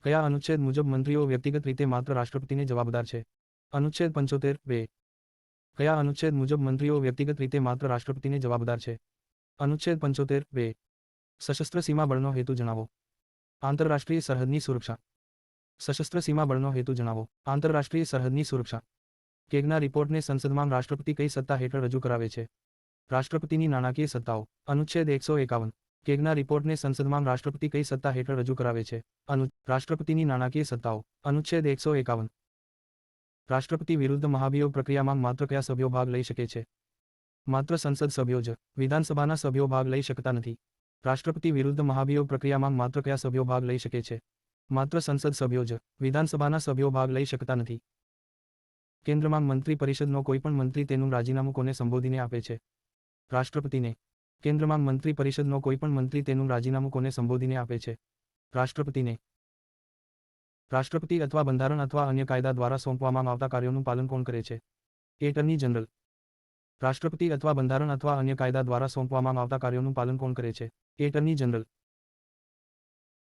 કયા અનુચ્છેદ મુજબ મંત્રીઓ વ્યક્તિગત રીતે માત્ર રાષ્ટ્રપતિને જવાબદાર છે? અનુચ્છેદ 75(2). કયા અનુચ્છેદ મુજબ મંત્રીઓ વ્યક્તિગત રીતે માત્ર રાષ્ટ્રપતિને જવાબદાર છે? અનુચ્છેદ 75(2). સશસ્ત્ર સીમા બળનો હેતુ જણાવો. આંતરરાષ્ટ્રીય સરહદની સુરક્ષા. સશસ્ત્ર સીમા બળનો હેતુ જણાવો. આંતરરાષ્ટ્રીય સરહદની સુરક્ષા. કેગના રિપોર્ટને સંસદમાં રાષ્ટ્રપતિ કઈ સત્તા હેઠળ રજૂ કરાવે છે? રાષ્ટ્રપતિની નાણાકીય સત્તાઓ. અનુચ્છેદ 151. કેગના રિપોર્ટને સંસદમાં રાષ્ટ્રપતિ કઈ સત્તા હેઠળ રજૂ કરાવે છે? રાષ્ટ્રપતિની નાણાકીય સત્તાઓ. અનુચ્છેદ 151. રાષ્ટ્રપતિ વિરુદ્ધ મહાભિયોગ પ્રક્રિયામાં માત્ર કયા સભ્યો ભાગ લઈ શકે છે? માત્ર સંસદ સભ્યો જ. વિધાનસભાના સભ્યો ભાગ લઈ શકતા નથી. રાષ્ટ્રપતિ વિરુદ્ધ મહાભિયોગ પ્રક્રિયામાં માત્ર કયા સભ્યો ભાગ લઈ શકે છે? માત્ર સંસદ સભ્યો જ. વિધાનસભાના સભ્યો ભાગ લઈ શકતા નથી. કેન્દ્રમાં મંત્રી પરિષદનો કોઈપણ મંત્રી તેનું રાજીનામું કોને સંબોધીને આપે છે? રાષ્ટ્રપતિને. કેન્દ્રમાં મંત્રી પરિષદનો કોઈપણ મંત્રી તેનું રાજીનામું કોને સંબોધીને આપે છે? રાષ્ટ્રપતિને. રાષ્ટ્રપતિ અથવા બંધારણ અથવા અન્ય કાયદા દ્વારા સોંપવામાં આવતા કાર્યોનું પાલન કોણ કરે છે? Attorney general. રાષ્ટ્રપતિ અથવા બંધારણ અથવા અન્ય કાયદા દ્વારા સોંપવામાં આવતા કાર્યોનું પાલન કોણ કરે છે? Attorney general.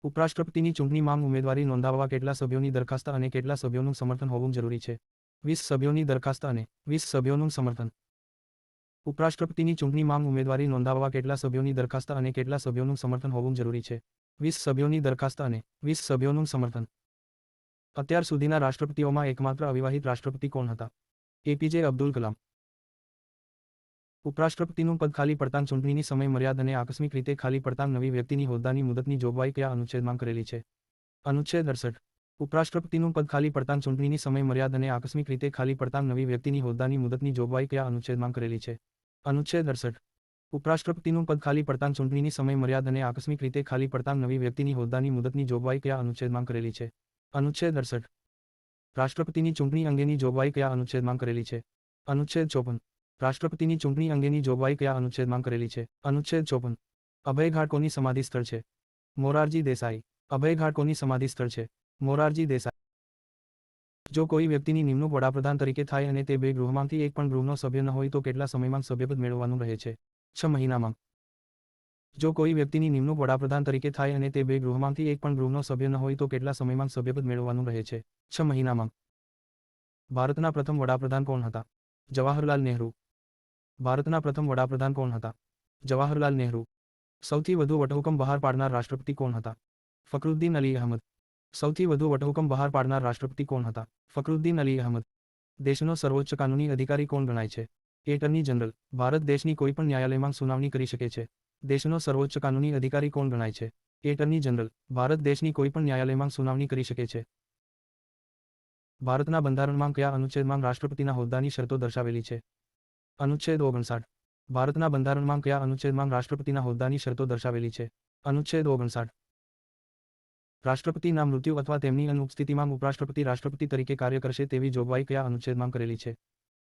ઉપરાષ્ટ્રપતિની ચૂંટણીમાં ઉમેદવારી નોંધાવવા કેટલા સભ્યોની દરખાસ્ત અને કેટલા સભ્યોનું સમર્થન હોવું જરૂરી છે? 20 સભ્યોની દરખાસ્ત અને 20 સભ્યોનું સમર્થન. ઉપરાષ્ટ્રપતિની ચૂંટણીમાં ઉમેદવારી નોંધાવવા કેટલા સભ્યોની દરખાસ્ત અને કેટલા સભ્યોનું સમર્થન હોવું જરૂરી છે? 20 સભ્યોની દરખાસ્ત અને 20 સભ્યોનું સમર્થન. અત્યાર સુધીના રાષ્ટ્રપતિઓમાં એકમાત્ર અવિવાહિત રાષ્ટ્રપતિ કોણ હતા? એપીજે અબ્દુલ કલામ. ઉપરાષ્ટ્રપતિનું પદ ખાલી પડતાં ચૂંટણીની સમય મર્યાદાને આકસ્મિક રીતે ખાલી પડતાં નવી વ્યક્તિની હોદ્દાની મુદતની જોગવાઈ કયા અનુચ્છેદમાં કરેલી છે? અનુચ્છેદ 68. ઉપરાષ્ટ્રપતિનું પદ ખાલી પડતાં ચૂંટણીની સમય મર્યાદાને આકસ્મિક રીતે ખાલી પડતાં નવી વ્યક્તિની હોદ્દાની મુદતની જોગવાઈ કયા અનુચ્છેદમાં કરેલી છે? અનુચ્છેદ 68. ઉપરાષ્ટ્રપતિનું પદ ખાલી પડતાં ચૂંટણીની સમય મર્યાદાને આકસ્મિક રીતે ખાલી પડતાં નવી વ્યક્તિની હોદ્દાની મુદતની જોગવાઈ કયા અનુચ્છેદમાં કરેલી છે? અનુચ્છેદ 68. રાષ્ટ્રપતિની ચૂંટણી અંગેની જોગવાઈ કયા અનુચ્છેદમાં કરેલી છે? અનુચ્છેદ 54. રાષ્ટ્રપતિની ચૂંટણી અંગેની જોગવાઈ કયા અનુચ્છેદમાં કરેલી છે? અનુચ્છેદ 54. અભયઘાટ કોની સમાધિ સ્થળ છે? મોરારજી દેસાઈ. અભયઘાટ કોની સમાધિ સ્થળ છે? મોરારજી દેસાઈ. જો કોઈ વ્યક્તિની નિમણૂક વડાપ્રધાન તરીકે થાય અને તે બે ગૃહમાંથી એક પણ ગૃહનો સભ્ય ન હોય તો કેટલા સમયમાં સભ્યપદ મેળવવાનું રહે છે? 6 મહિનામાં. જો કોઈ વ્યક્તિની નિમણૂક વડાપ્રધાન તરીકે થાય અને તે બે ગૃહમાંથી એક પણ ગૃહનો સભ્ય ન હોય તો કેટલા સમયમાં સભ્યપદ મેળવવાનું રહે છે? 6 મહિનામાં. ભારતના પ્રથમ વડાપ્રધાન કોણ હતા? જવાહરલાલ નહેરુ. ભારતના પ્રથમ વડાપ્રધાન કોણ હતા? જવાહરલાલ નહેરુ. સૌથી વધુ વટહુકમ બહાર પાડનાર રાષ્ટ્રપતિ કોણ હતા? ફખરુદ્દીન અલી અહમદ. સૌથી વધુ વટહુકમ બહાર પાડનાર રાષ્ટ્રપતિ કોણ હતા? ફખરુદ્દીન અલી અહમદ. દેશનો સર્વોચ્ચ કાનૂની અધિકારી કોણ ગણાય છે? Attorney general. ભારત દેશની કોઈપણ ન્યાયાલયમાં સુનાવણી કરી શકે છે. દેશનો સર્વોચ્ચ કાનૂની અધિકારી કોણ ગણાય છે? Attorney general. ભારત દેશની કોઈપણ ન્યાયાલયમાં સુનાવણી કરી શકે છે. ભારતના બંધારણમાં કયા અનુચ્છેદમાં રાષ્ટ્રપતિના હોદ્દાની શરતો દર્શાવેલી છે? અનુચ્છેદ 59. ભારતના બંધારણમાં કયા અનુચ્છેદમાં રાષ્ટ્રપતિના હોદ્દાની શરતો દર્શાવેલી છે? અનુચ્છેદ 59. રાષ્ટ્રપતિના મૃત્યુ અથવા તેમની અનુપસ્થિતિમાં ઉપરાષ્ટ્રપતિ રાષ્ટ્રપતિ તરીકે કાર્ય કરશે તેવી જોગવાઈ કયા અનુચ્છેદમાં કરેલી છે?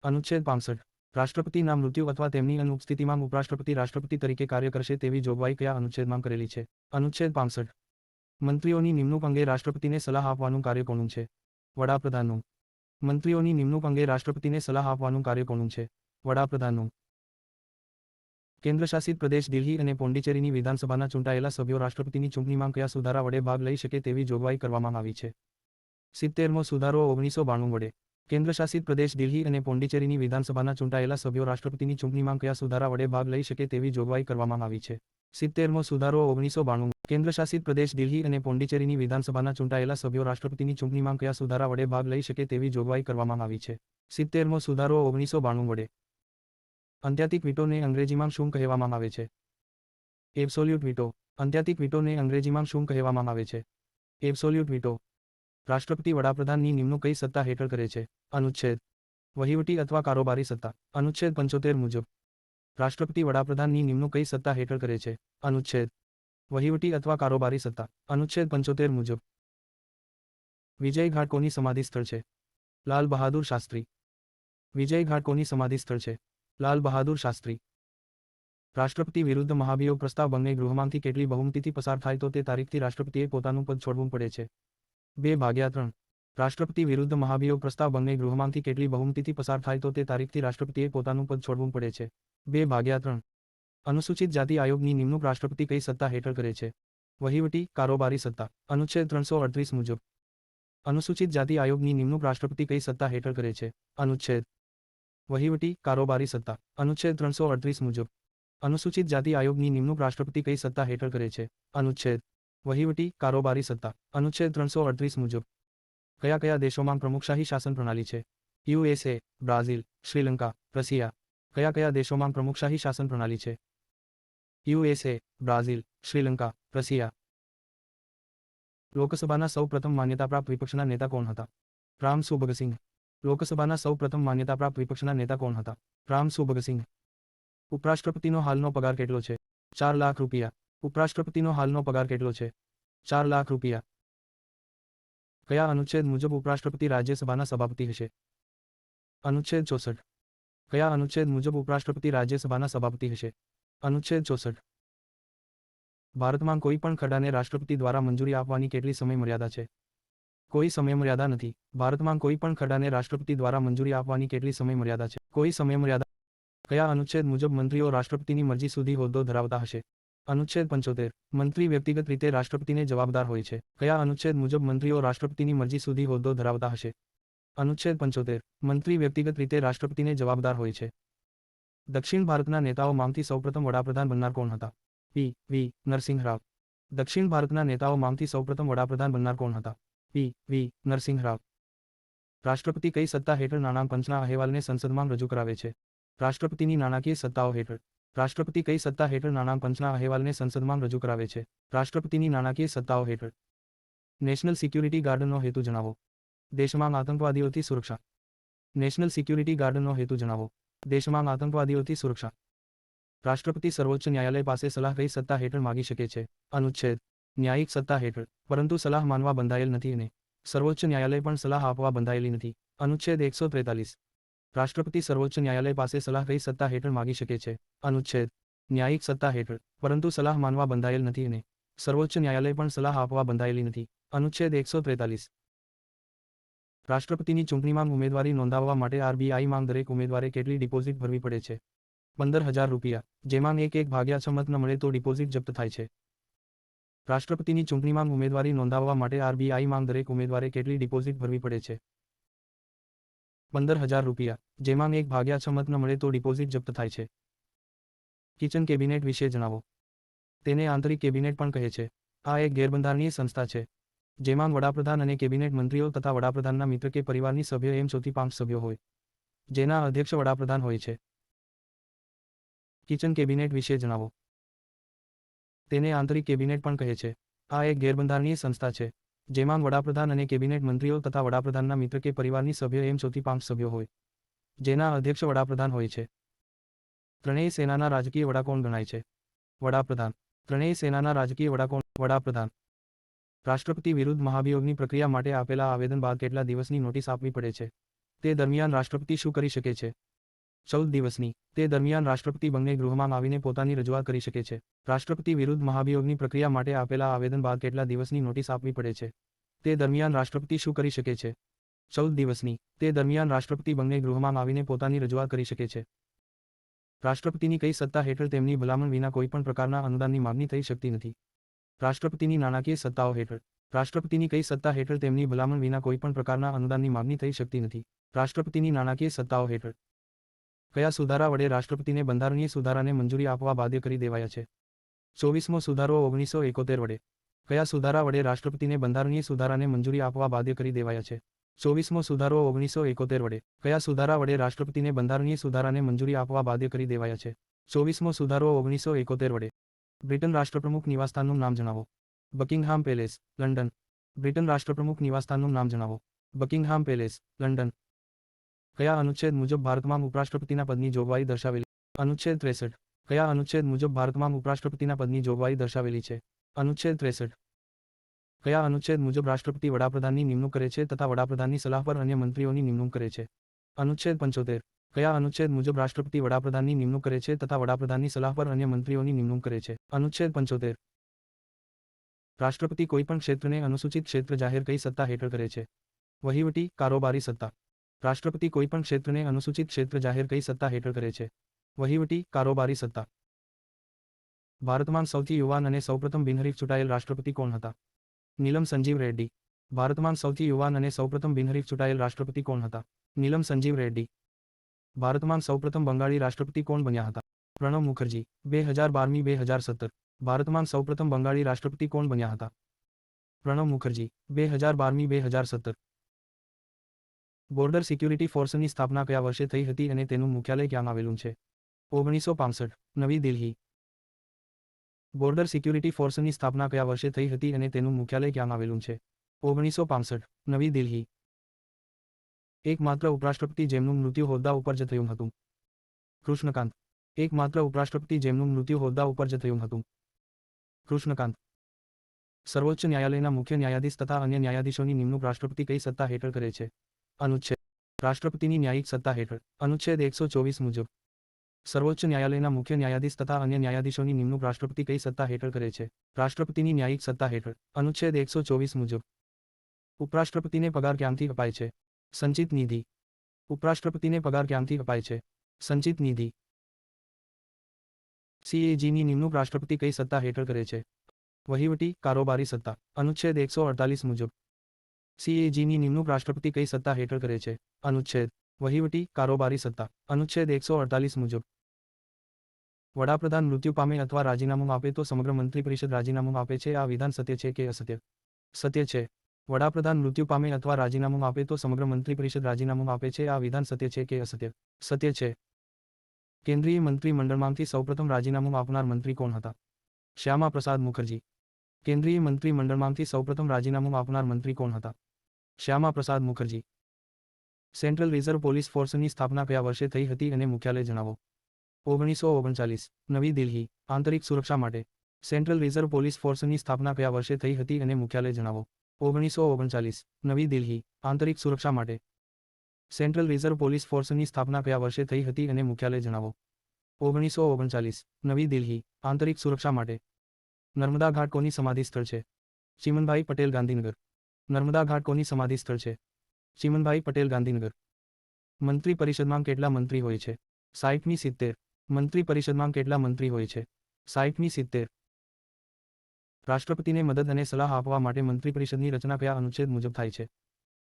અનુચ્છેદ 65. રાષ્ટ્રપતિના મૃત્યુ અથવા તેમની અનુપસ્થિતિમાં ઉપરાષ્ટ્રપતિ રાષ્ટ્રપતિ તરીકે કાર્ય કરશે તેવી જોગવાઈ કયા અનુચ્છેદમાં કરેલી છે? અનુચ્છેદ 65. મંત્રીઓની નિમણૂક અંગે રાષ્ટ્રપતિને સલાહ આપવાનું કાર્ય કોનું છે? વડાપ્રધાનનું. મંત્રીઓની નિમણૂક અંગે રાષ્ટ્રપતિને સલાહ આપવાનું કાર્ય કોનું છે? વડાપ્રધાનનું. કેન્દ્રશાસિત પ્રદેશ દિલ્હી અને પોંડિચેરીની વિધાનસભાના ચૂંટાયેલા સભ્યો રાષ્ટ્રપતિની ચૂંટણીમાં કયા સુધારા વડે ભાગ લઈ શકે તેવી જોગવાઈ કરવામાં આવી છે? 70મો સુધારો 1992 વડે. કેન્દ્રશાસિત પ્રદેશ દિલ્હી અને પોંડિચેરીની વિધાનસભાના ચૂંટાયેલા સભ્યો રાષ્ટ્રપતિની ચૂંટણીમાં કયા સુધારા વડે ભાગ લઈ શકે તેવી જોગવાઈ કરવામાં આવી છે? 70મો સુધારો 1992. કેન્દ્રશાસિત પ્રદેશ દિલ્હી અને પોંડિચેરીની વિધાનસભાના ચૂંટાયેલા સભ્યો રાષ્ટ્રપતિની ચૂંટણીમાં કયા સુધારા વડે ભાગ લઈ શકે તેવી જોગવાઈ કરવામાં આવી છે? 70મો સુધારો 1992 વડે. અંત્યાતિક વીટોને અંગ્રેજીમાં શું કહેવામાં આવે છે? Absolute veto. અંત્યાતિક વીટોને અંગ્રેજીમાં શું કહેવામાં આવે છે? Absolute veto. રાષ્ટ્રપતિ વડાપ્રધાનની નિમણૂક કઈ સત્તા હેઠળ કરે છે? અનુચ્છેદ. વહીવટી અથવા કારોબારી સત્તા. અનુચ્છેદ 75 મુજબ. રાષ્ટ્રપતિ વડાપ્રધાનની નિમણૂક કઈ સત્તા હેઠળ કરે છે? અનુચ્છેદ. વહીવટી અથવા કારોબારી સત્તા. અનુચ્છેદ 75 મુજબ. વિજય ઘાટ કોની સમાધિ સ્થળ છે? લાલ બહાદુર શાસ્ત્રી. વિજય ઘાટ કોની સમાધિ સ્થળ છે? લાલ બહાદુર શાસ્ત્રી. રાષ્ટ્રપતિ વિરુદ્ધ મહાભિયોગ પ્રસ્તાવ બંને ગૃહમાંથી કેટલી બહુમતીથી પસાર થાય તો તે તારીખથી રાષ્ટ્રપતિએ પોતાનું પદ છોડવું પડે છે? 2/3. રાષ્ટ્રપતિ વિરુદ્ધ મહાભિયોગ પ્રસ્તાવ બંને ગૃહમાંથી કેટલી બહુમતીથી પસાર થાય તો તે તારીખથી રાષ્ટ્રપતિએ પોતાનું પદ છોડવું પડે છે? 2/3. અનુસૂચિત જાતિ આયોગની નિમણૂક રાષ્ટ્રપતિ કઈ સત્તા હેઠળ કરે છે? વહીવટી કારોબારી સત્તા અનુચ્છેદ 338 મુજબ અનુસૂચિત જાતિ આયોગની નિમણૂક રાષ્ટ્રપતિ કઈ સત્તા હેઠળ કરે છે? અનુચ્છેદ વહીવટી કારોબારી સત્તા અનુચ્છેદ 338 મુજબ અનુસૂચિત જાતિ આયોગની નિમણૂક રાષ્ટ્રપતિ કઈ સત્તા હેઠળ કરે છે? અનુચ્છેદ વહીવટી કારોબારી સત્તા અનુચ્છેદ 338 મુજબ કયા કયા દેશોમાં પ્રમુખશાહી શાસન પ્રણાલી છે? USA, Brazil, Sri Lanka, Russia. કયા કયા દેશોમાં પ્રમુખશાહી શાસન પ્રણાલી છે? USA, Brazil, Sri Lanka, Russia. લોકસભાના સૌ પ્રથમ માન્યતાપ્રાપ્ત વિપક્ષના નેતા કોણ હતા? રામ સુભગસિંહ. લોકસભાના સૌ પ્રથમ માન્યતાપ્રાપ્ત વિપક્ષના નેતા કોણ હતા? રામ સુભગસિંહ. ઉપરાષ્ટ્રપતિનો હાલનો પગાર કેટલો છે? 4 લાખ રૂપિયા. ઉપરાષ્ટ્રપતિનો હાલનો પગાર કેટલો છે? 4 લાખ રૂપિયા. કયા અનુચ્છેદ મુજબ ઉપરાષ્ટ્રપતિ રાજ્યસભાના સભાપતિ હશે? અનુચ્છેદ 64. કયા અનુચ્છેદ મુજબ ઉપરાષ્ટ્રપતિ રાજ્યસભાના સભાપતિ હશે? અનુચ્છેદ 64. ભારતમાં કોઈ પણ ખરડાને રાષ્ટ્રપતિ દ્વારા મંજૂરી આપવાની કેટલી સમયમર્યાદા છે? કોઈ સમયમર્યાદા નથી. ભારતમાં કોઈ પણ ખરડાને રાષ્ટ્રપતિ દ્વારા મંજૂરી આપવાની કેટલી સમયમર્યાદા છે? કોઈ સમયમર્યાદા. કયા અનુચ્છેદ મુજબ મંત્રીઓ રાષ્ટ્રપતિની મરજી સુધી હોદ્દો ધરાવતા હશે? અનુચ્છેદ 75. મંત્રી વ્યક્તિગત રીતે રાષ્ટ્રપતિને જવાબદાર હોય છે. કયા અનુચ્છેદ મુજબ મંત્રીઓ રાષ્ટ્રપતિની મરજી સુધી હોદ્દો ધરાવતા હશે? અનુચ્છેદ 75. મંત્રી વ્યક્તિગત રીતે રાષ્ટ્રપતિને જવાબદાર હોય છે. દક્ષિણ ભારતના નેતાઓમાંથી સૌપ્રથમ વડાપ્રધાન બનનાર કોણ હતા? પી.વી. નરસિંહ રાવ. દક્ષિણ ભારતના નેતાઓમાંથી સૌપ્રથમ વડાપ્રધાન બનનાર કોણ હતા? પી.વી. નરસિંહ રાવ. રાષ્ટ્રપતિ કઈ સત્તા હેઠળ નાણાં પંચના અહેવાલને સંસદમાં રજૂ કરાવે છે? રાષ્ટ્રપતિની નાણાકીય સત્તાઓ હેઠળ. રાષ્ટ્રપતિ કઈ સત્તા હેઠળ નાણાં પંચના અહેવાલને સંસદમાં રજૂ કરાવે છે? રાષ્ટ્રપતિની નાણાકીય સત્તાઓ હેઠળ. નેશનલ સિક્યુરિટી ગાર્ડનો હેતુ જણાવો. દેશમાં આતંકવાદીઓથી સુરક્ષા. નેશનલ સિક્યુરિટી ગાર્ડનો હેતુ જણાવો. દેશમાં આતંકવાદીઓથી સુરક્ષા. રાષ્ટ્રપતિ સર્વોચ્ચ ન્યાયાલય પાસે સલાહ કઈ સત્તા હેઠળ માગી શકે છે? અનુચ્છેદ ન્યાયિક સત્તા હેઠળ. પરંતુ સલાહ માનવા બંધાયેલ નથી અને સર્વોચ્ચ ન્યાયાલય પણ સલાહ આપવા બંધાયેલી નથી. અનુચ્છેદ 143. રાષ્ટ્રપતિ સર્વોચ્ચ ન્યાયાલય પાસે સલાહ કઈ સત્તા હેઠળ માગી શકે છે? અનુચ્છેદ ન્યાયિક સત્તા હેઠળ. પરંતુ સલાહ માનવા બંધાયેલ નથી અને સર્વોચ્ચ ન્યાયાલય પણ સલાહ આપવા બંધાયેલી નથી. અનુચ્છેદ 143. રાષ્ટ્રપતિની ચૂંટણીમાં ઉમેદવારી નોંધાવવા માટે આરબીઆઈમાં દરેક ઉમેદવારે કેટલી ડિપોઝિટ ભરવી પડે છે? 15,000 રૂપિયા. જેમાં 1/6 મત ન મળે તો ડિપોઝિટ જપ્ત થાય છે. રાષ્ટ્રપતિની ચૂંટણીમાં ઉમેદવારી નોંધાવવા માટે આરબીઆઈમાં દરેક ઉમેદવારે કેટલી ડિપોઝિટ ભરવી પડે છે? 15,000 રૂપિયા. જેમાં 1/6 મત ન મળે તો ડિપોઝિટ જપ્ત થાય છે. કિચન કેબિનેટ વિશે જણાવો. તેને આંતરિક કેબિનેટ પણ કહે છે. આ એક ગેરબંધારણીય સંસ્થા છે. જેમાં વડાપ્રધાન અને કેબિનેટ મંત્રીઓ તથા વડાપ્રધાનના મિત્ર કે પરિવારની સભ્ય એમ 4થી 5 સભ્યો હોય. જેના અધ્યક્ષ વડાપ્રધાન હોય છે. કિચન કેબિનેટ વિશે જણાવો. તેને આંતરિક કેબિનેટ પણ કહે છે. આ એક ગેરબંધારણીય સંસ્થા છે. જેમાં વડાપ્રધાન અને કેબિનેટ મંત્રીઓ તથા વડાપ્રધાનના મિત્ર કે પરિવારની સભ્ય એમ 4થી 5 સભ્યો હોય. જેના અધ્યક્ષ વડાપ્રધાન હોય છે. ત્રણેય સેનાના રાજકીય વડા કોણ ગણાય છે? વડાપ્રધાન. ત્રણેય સેનાના રાજકીય વડા કોણ? વડાપ્રધાન. રાષ્ટ્રપતિ વિરુદ્ધ મહાભિયોગની પ્રક્રિયા માટે આપેલા આવેદન બાદ કેટલા દિવસની નોટિસ આપવી પડે છે? તે દરમિયાન રાષ્ટ્રપતિ શું કરી શકે છે? 14 દિવસની. તે દરમિયાન રાષ્ટ્રપતિ બંને ગૃહમાં આવીને પોતાની રજૂઆત કરી શકે છે. રાષ્ટ્રપતિ વિરુદ્ધ મહાભિયોગની પ્રક્રિયા માટે આપેલા આવેદન બાદ કેટલા દિવસની નોટિસ આપવી પડે છે? તે દરમિયાન રાષ્ટ્રપતિ શું કરી શકે છે? 14 દિવસની. તે દરમિયાન રાષ્ટ્રપતિ બંને ગૃહમાં આવીને પોતાની રજૂઆત કરી શકે છે. રાષ્ટ્રપતિની કઈ સત્તા હેઠળ તેમની ભલામણ વિના કોઈપણ પ્રકારના અનુદાનની માગણી થઈ શકતી નથી? રાષ્ટ્રપતિની નાણાકીય સત્તાઓ હેઠળ. રાષ્ટ્રપતિની કઈ સત્તા હેઠળ તેમની ભલામણ વિના કોઈપણ પ્રકારના અનુદાનની માગણી થઈ શકતી નથી? રાષ્ટ્રપતિની નાણાકીય સત્તાઓ હેઠળ. કયા સુધારા વડે રાષ્ટ્રપતિને બંધારણીય સુધારાને મંજૂરી આપવા બાધ્ય કરી દેવાયા છે? 24મો સુધારો 1971 વડે. કયા સુધારા વડે રાષ્ટ્રપતિને બંધારણીય સુધારાને મંજૂરી આપવા બાધ્ય કરી દેવાયા છે? 24મો સુધારો 1971 વડે. કયા સુધારા વડે રાષ્ટ્રપતિને બંધારણીય સુધારાને મંજૂરી આપવા બાધ્ય કરી દેવાયા છે? 24મો સુધારો 1971 વડે. બ્રિટન રાષ્ટ્રપ્રમુખ નિવાસસ્થાનનું નામ જણાવો. Buckingham palace, London. બ્રિટન રાષ્ટ્રપ્રમુખ નિવાસસ્થાનનું નામ જણાવો. Buckingham palace, London. કયા અનુચ્છેદ મુજબ ભારતમાં ઉપરાષ્ટ્રપતિના પદની જોગવાઈ દર્શાવેલી? અનુચ્છેદ 63. કયા અનુચ્છેદ મુજબ ભારતમાં ઉપરાષ્ટ્રપતિના પદની જોગવાઈ દર્શાવેલી છે? અનુચ્છેદ 63. કયા અનુચ્છેદ મુજબ રાષ્ટ્રપતિ વડાપ્રધાનની નિમણૂક કરે છે તથા વડાપ્રધાનની સલાહ પર અન્ય મંત્રીઓની નિમણૂક કરે છે? અનુચ્છેદ 75. કયા અનુચ્છેદ મુજબ રાષ્ટ્રપતિ વડાપ્રધાનની નિમણૂક કરે છે તથા વડાપ્રધાનની સલાહ પર અન્ય મંત્રીઓની નિમણૂક કરે છે? અનુચ્છેદ 75. રાષ્ટ્રપતિ કોઈપણ ક્ષેત્રને અનુસૂચિત ક્ષેત્ર જાહેર કઈ સત્તા હેઠળ કરે છે? વહીવટી કારોબારી સત્તા. રાષ્ટ્રપતિ કોઈપણ ક્ષેત્રને અનુસૂચિત ક્ષેત્ર જાહેર કઈ સત્તા હેઠળ કરે છે? વહીવટી કારોબારી સત્તા. ભારતમાં સૌથી યુવાન અને સૌપ્રથમ બિનહરીફ ચૂંટાયેલ રાષ્ટ્રપતિ કોણ હતા? નીલમ સંજીવ રેડ્ડી. ભારતમાં સૌથી યુવાન અને સૌપ્રથમ બિનહરીફ ચૂંટાયેલ રાષ્ટ્રપતિ કોણ હતા? નીલમ સંજીવ રેડ્ડી. ભારતમાં સૌપ્રથમ બંગાળી રાષ્ટ્રપતિ કોણ બન્યા હતા? પ્રણવ મુખર્જી. 2012-2017. ભારતમાં સૌપ્રથમ બંગાળી રાષ્ટ્રપતિ કોણ બન્યા હતા? પ્રણવ મુખર્જી. 2012-2017. બોર્ડર સિક્યુરિટી ફોર્સની સ્થાપના કયા વર્ષે થઈ હતી અને તેનું મુખ્યાલય ક્યાં આવેલું છે? 1965. નવી દિલ્હી. બોર્ડર સિક્યુરિટી ફોર્સની સ્થાપના કયા વર્ષે થઈ હતી અને તેનું મુખ્યાલય ક્યાં આવેલું છે? 1965. નવી દિલ્હી. એકમાત્ર ઉપરાષ્ટ્રપતિ જેમનું મૃત્યુ હોદ્દા ઉપર જ થયું હતું? કૃષ્ણકાંત. એકમાત્ર ઉપરાષ્ટ્રપતિ જેમનું મૃત્યુ હોદ્દા ઉપર જ થયું હતું? કૃષ્ણકાંત. સર્વોચ્ચ ન્યાયાલયના મુખ્ય ન્યાયાધીશ તથા અન્ય ન્યાયાધીશોની નિમણૂક રાષ્ટ્રપતિ કઈ સત્તા હેઠળ કરે છે? અનુચ્છેદ. રાષ્ટ્રપતિની ન્યાયિક સત્તા હેઠળ. અનુચ્છેદ 124 મુજબ. સર્વોચ્ચ ન્યાયાલયના મુખ્ય ન્યાયાધીશ તથા અન્ય ન્યાયાધીશોની નિમણૂક રાષ્ટ્રપતિ કઈ સત્તા હેઠળ કરે છે? રાષ્ટ્રપતિની ન્યાયિક સત્તા હેઠળ. અનુચ્છેદ 124 મુજબ. ઉપરાષ્ટ્રપતિને પગાર ક્યાંથી અપાય છે? સંચિત નિધિ. ઉપરાષ્ટ્રપતિને પગાર ક્યાંથી અપાય છે? સંચિત નિધિ. CAGની નિમણૂક રાષ્ટ્રપતિ કઈ સત્તા હેઠળ કરે છે? વહીવટી, કારોબારી સત્તા. અનુચ્છેદ 148 મુજબ. CAGની નિમણૂક રાષ્ટ્રપતિ કઈ સત્તા હેઠળ કરે છે? અનુચ્છેદ. વહીવટી, કારોબારી સત્તા. અનુચ્છેદ 148 મુજબ. વડાપ્રધાન મૃત્યુ પામે અથવા રાજીનામું આપે તો સમગ્ર મંત્રીપરિષદ રાજીનામું આપે છે. આ વિધાન સત્ય છે કે અસત્ય? સત્ય છે. વડાપ્રધાન મૃત્યુ પામે અથવા રાજીનામું આપે તો સમગ્ર મંત્રીપરિષદ રાજીનામું આપે છે. આ વિધાન સત્ય છે કે અસત્ય? સત્ય છે. કેન્દ્રીય મંત્રીમંડળમાંથી સૌપ્રથમ રાજીનામું આપનાર મંત્રી કોણ હતા? શ્યામા પ્રસાદ મુખર્જી. કેન્દ્રીય મંત્રીમંડળમાંથી સૌપ્રથમ રાજીનામું આપનાર મંત્રી કોણ હતા? Shyama Prasad Mukherjee. Central reserve police ફોર્સની સ્થાપના કયા વર્ષે થઈ હતી અને મુખ્યાલય જણાવો? 1939. નવી દિલ્હી. આંતરિક સુરક્ષા માટે. સેન્ટ્રલ રિઝર્વ પોલીસ ફોર્સની સ્થાપના કયા વર્ષે થઈ હતી અને મુખ્યાલય જણાવો? 1939. નવી દિલ્હી. આંતરિક સુરક્ષા માટે. સેન્ટ્રલ રિઝર્વ પોલીસ ફોર્સની સ્થાપના કયા વર્ષે થઈ હતી અને મુખ્યાલય જણાવો? 1939. નવી દિલ્હી. આંતરિક સુરક્ષા માટે. નર્મદા ઘાટ કોની સમાધિ સ્થળ છે? ચિમનભાઈ પટેલ ગાંધીનગર. નર્મદા ઘાટ કોની સમાધિ સ્થળ છે? ચિમનભાઈ પટેલ ગાંધીનગર. મંત્રી પરિષદમાં કેટલા મંત્રી હોય છે? 60 ની 70. મંત્રી પરિષદમાં કેટલા મંત્રી હોય છે? 60 ની 70. રાષ્ટ્રપતિને મદદ અને સલાહ આપવા માટે મંત્રીપરિષદની રચના કયા અનુચ્છેદ મુજબ થાય છે?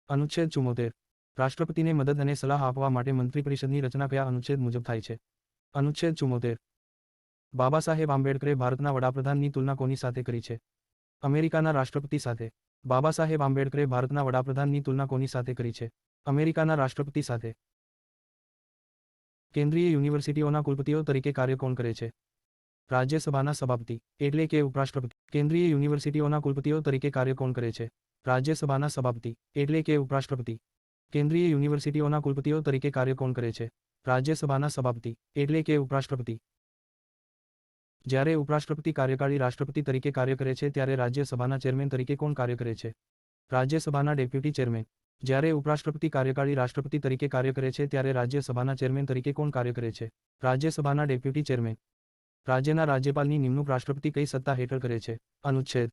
અનુચ્છેદ 74. રાષ્ટ્રપતિને મદદ અને સલાહ આપવા માટે મંત્રીપરિષદની રચના કયા અનુચ્છેદ મુજબ થાય છે? અનુચ્છેદ 74. બાબા સાહેબ આંબેડકરે ભારતના વડાપ્રધાનની તુલના કોની સાથે કરી છે? અમેરિકાના રાષ્ટ્રપતિ સાથે. બાબા સાહેબ આંબેડકરે ભારતના વડાપ્રધાનની તુલના કોની સાથે કરી છે? અમેરિકાના રાષ્ટ્રપતિ સાથે. કેન્દ્રીય યુનિવર્સિટીઓના કુલપતિઓ તરીકે કાર્ય કોણ કરે છે? રાજ્યસભાના સભાપતિ, એટલે કે ઉપરાષ્ટ્રપતિ. કેન્દ્રીય યુનિવર્સિટીઓના કુલપતિઓ તરીકે કાર્ય કોણ કરે છે? રાજ્યસભાના સભાપતિ, એટલે કે ઉપરાષ્ટ્રપતિ. કેન્દ્રીય યુનિવર્સિટીઓના કુલપતિઓ તરીકે કાર્ય કોણ કરે છે? રાજ્યસભાના સભાપતિ, એટલે કે ઉપરાષ્ટ્રપતિ. જ્યારે ઉપરાષ્ટ્રપતિ કાર્યકારી રાષ્ટ્રપતિ તરીકે કાર્ય કરે છે ત્યારે રાજ્યસભાના ચેરમેન તરીકે કોણ કાર્ય કરે છે? રાજ્યસભાના ડેપ્યુટી ચેરમેન. જ્યારે ઉપરાષ્ટ્રપતિ કાર્યકારી રાષ્ટ્રપતિ તરીકે કાર્ય કરે છે ત્યારે રાજ્યસભાના ચેરમેન તરીકે કોણ કાર્ય કરે છે? રાજ્યસભાના ડેપ્યુટી ચેરમેન. રાજ્યના રાજ્યપાલની નિમણૂક રાષ્ટ્રપતિ કઈ સત્તા હેઠળ કરે છે? અનુચ્છેદ.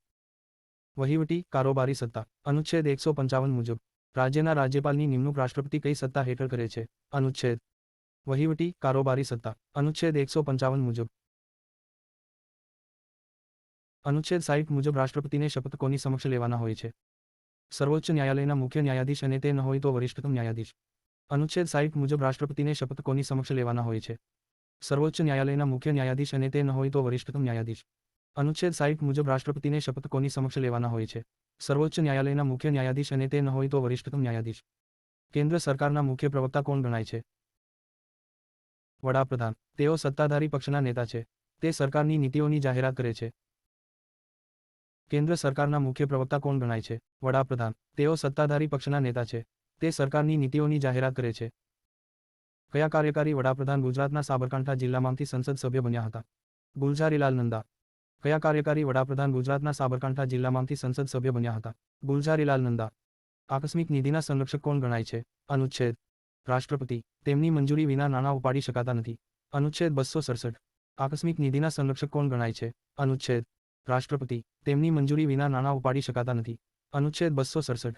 વહીવટી, કારોબારી સત્તા. અનુચ્છેદ 155 મુજબ. રાજ્યના રાજ્યપાલની નિમણૂક રાષ્ટ્રપતિ કઈ સત્તા હેઠળ કરે છે? અનુચ્છેદ. વહીવટી, કારોબારી સત્તા. અનુચ્છેદ 155 મુજબ. અનુચ્છેદ 60 મુજબ રાષ્ટ્રપતિને શપથ કોની સમક્ષ લેવાના હોય છે? સર્વોચ્ચ ન્યાયાલયના મુખ્ય ન્યાયાધીશ અને તે ન હોય તો વરિષ્ઠતમ ન્યાયાધીશ. અનુચ્છેદ 60 મુજબ રાષ્ટ્રપતિને શપથ કોની સમક્ષ લેવાના હોય છે? સર્વોચ્ચ ન્યાયાલયના મુખ્ય ન્યાયાધીશ અને તે ન હોય તો વરિષ્ઠતમ ન્યાયાધીશ. અનુચ્છેદ 60 મુજબ રાષ્ટ્રપતિને શપથ કોની સમક્ષ લેવાના હોય છે? સર્વોચ્ચ ન્યાયાલયના મુખ્ય ન્યાયાધીશ અને તે ન હોય તો વરિષ્ઠતમ ન્યાયાધીશ. કેન્દ્ર સરકારના મુખ્ય પ્રવક્તા કોણ ગણાય છે? વડાપ્રધાન. તેઓ સત્તાધારી પક્ષના નેતા છે. તે સરકારની નીતિઓની જાહેરાત કરે છે. કેન્દ્ર સરકારના મુખ્ય પ્રવક્તા કોણ ગણાય છે? વડાપ્રધાન. તેઓ સત્તાધારી પક્ષના નેતા છે. તે સરકારની નીતિઓની જાહેરાત કરે છે. કયા કાર્યકારી વડાપ્રધાન ગુજરાતના સાબરકાંઠા જિલ્લામાંથી સંસદ સભ્ય બન્યા હતા? ગુલઝારીલાલ નંદા. કયા કાર્યકારી વડાપ્રધાન ગુજરાતના સાબરકાંઠા જિલ્લામાંથી સંસદ સભ્ય બન્યા હતા? ગુલઝારીલાલ નંદા. આકસ્મિક નિધિના સંરક્ષક કોણ ગણાય છે? અનુચ્છેદ. રાષ્ટ્રપતિ. તેમની મંજૂરી વિના નાણાં ઉપાડી શકાતા નથી. અનુચ્છેદ 267. આકસ્મિક નિધિના સંરક્ષક કોણ ગણાય છે? અનુચ્છેદ. રાષ્ટ્રપતિ. તેમની મંજૂરી વિના નાણાં ઉપાડી શકાતા નથી. અનુચ્છેદ 267.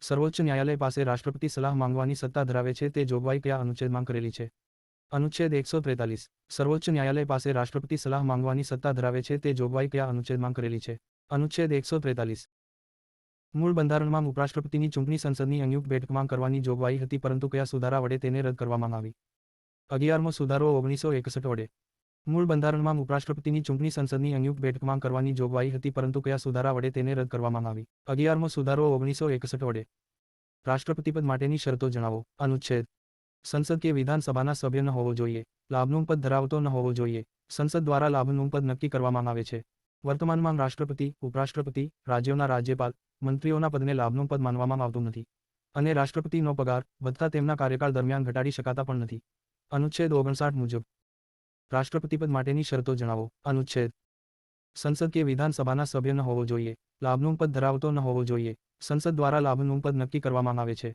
સર્વોચ્ચ ન્યાયાલય પાસે રાષ્ટ્રપતિ સલાહ માંગવાની સત્તા ધરાવે છે તે જોગવાઈ કયા અનુચ્છેદમાં કરેલી છે? અનુચ્છેદ 143 સર્વોચ્ચ ન્યાયાલય પાસે રાષ્ટ્રપતિ સલાહ માંગવાની સત્તા ધરાવે છે તે જોગવાઈ કયા અનુચ્છેદમાં કરેલી છે? અનુચ્છેદ 143 મૂળ બંધારણમાં ઉપરાષ્ટ્રપતિની ચૂંટણી સંસદની સંયુક્ત બેઠકમાં કરવાની જોગવાઈ હતી પરંતુ કયા સુધારા વડે તેને રદ કરવામાં આવી? 11મો સુધારો 1961 વડે. મૂળ બંધારણમાં ઉપરાષ્ટ્રપતિની ચૂંટણી સંસદની સંયુક્ત બેઠકમાં કરવાની જોગવાઈ હતી પરંતુ કયા સુધારા વડે તેને રદ કરવામાં આવી? 11મો સુધારો 1961 વડે. રાષ્ટ્રપતિપદ માટેની શરતો જણાવો. અનુચ્છેદ સંસદ કે વિધાનસભાના સભ્ય ન હોવો જોઈએ. લાભનું પદ ધરાવતો ન હોવો જોઈએ. સંસદ દ્વારા લાભનું પદ નક્કી કરવામાં આવે છે. વર્તમાનમાં રાષ્ટ્રપતિ, ઉપરાષ્ટ્રપતિ, રાજ્યોના રાજ્યપાલ, મંત્રીઓના પદને લાભનું પદ માનવામાં આવતું નથી. અને રાષ્ટ્રપતિનો પગાર, ભથ્થા તેમના કાર્યકાળ દરમિયાન ઘટાડી શકાતા પણ નથી. અનુચ્છેદ 59 મુજબ રાષ્ટ્રપતિપદ માટેની શરતો જણાવો. અનુચ્છેદ સંસદ કે વિધાનસભાના સભ્ય ન હોવો જોઈએ. લાભનું પદ ધરાવતો ન હોવો જોઈએ. સંસદ દ્વારા લાભનું પદ નક્કી કરવામાં આવે છે.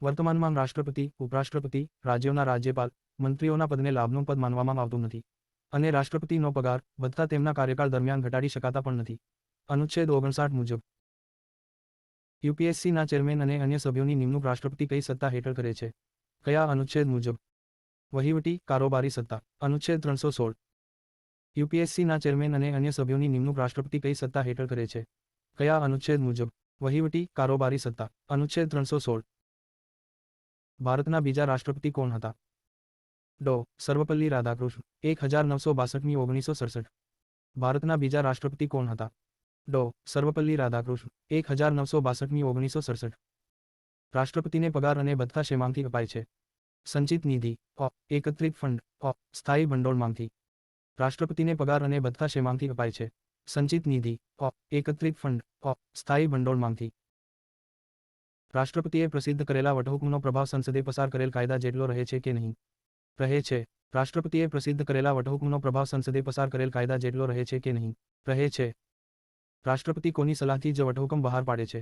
વર્તમાનમાં રાષ્ટ્રપતિ, ઉપરાષ્ટ્રપતિ, રાજ્યોના રાજ્યપાલ, મંત્રીઓના પદને લાભનું પદ માનવામાં આવતું નથી. અને રાષ્ટ્રપતિનો પગાર, ભથ્થા તેમના કાર્યકાળ દરમિયાન ઘટાડી શકાતા પણ નથી. અનુચ્છેદ 59 મુજબ યુપીએસસીના ચેરમેન અને અન્ય સભ્યોની નિમણૂક રાષ્ટ્રપતિ કઈ સત્તા હેઠળ કરે છે? કયા અનુચ્છેદ મુજબ? વહીવટી, કારોબારી સત્તા. અનુચ્છેદ 316 યુપીએસસીના ચેરમેન અને અન્ય સભ્યોની નિમણૂક રાષ્ટ્રપતિ કઈ સત્તા હેઠળ કરે છે? કયા અનુચ્છેદ મુજબ? વહીવટી, કારોબારી સત્તા. અનુચ્છેદ 316 ભારતના બીજા રાષ્ટ્રપતિ કોણ હતા? ડો. સર્વપલ્લી રાધાકૃષ્ણ. 1962મી 1967. ભારતના બીજા રાષ્ટ્રપતિ કોણ હતા? ડો. સર્વપલ્લી રાધાકૃષ્ણ. 1962મી 1967. રાષ્ટ્રપતિને પગાર અને ભથ્થા શેમાંથી અપાય છે? સંચિત નિધિ, એકત્રિત ફંડ, સ્થાયી ભંડોળમાંથી. રાષ્ટ્રપતિને પગાર અને ભથ્થા શેમાંથી અપાય છે? સંચિત નિધિ, એકત્રિત ફંડ, સ્થાયી ભંડોળમાંથી. રાષ્ટ્રપતિએ પ્રસિદ્ધ કરેલા વટહુકમનો પ્રભાવ સંસદે પસાર કરેલ કાયદા જેટલો રહે છે કે નહીં? રહે છે. રાષ્ટ્રપતિએ પ્રસિદ્ધ કરેલા વટહુકમનો પ્રભાવ સંસદે પસાર કરેલ કાયદા જેટલો રહે છે કે નહીં? રહે છે. રાષ્ટ્રપતિ કોની સલાહથી જ વટહુકમ બહાર પાડે છે?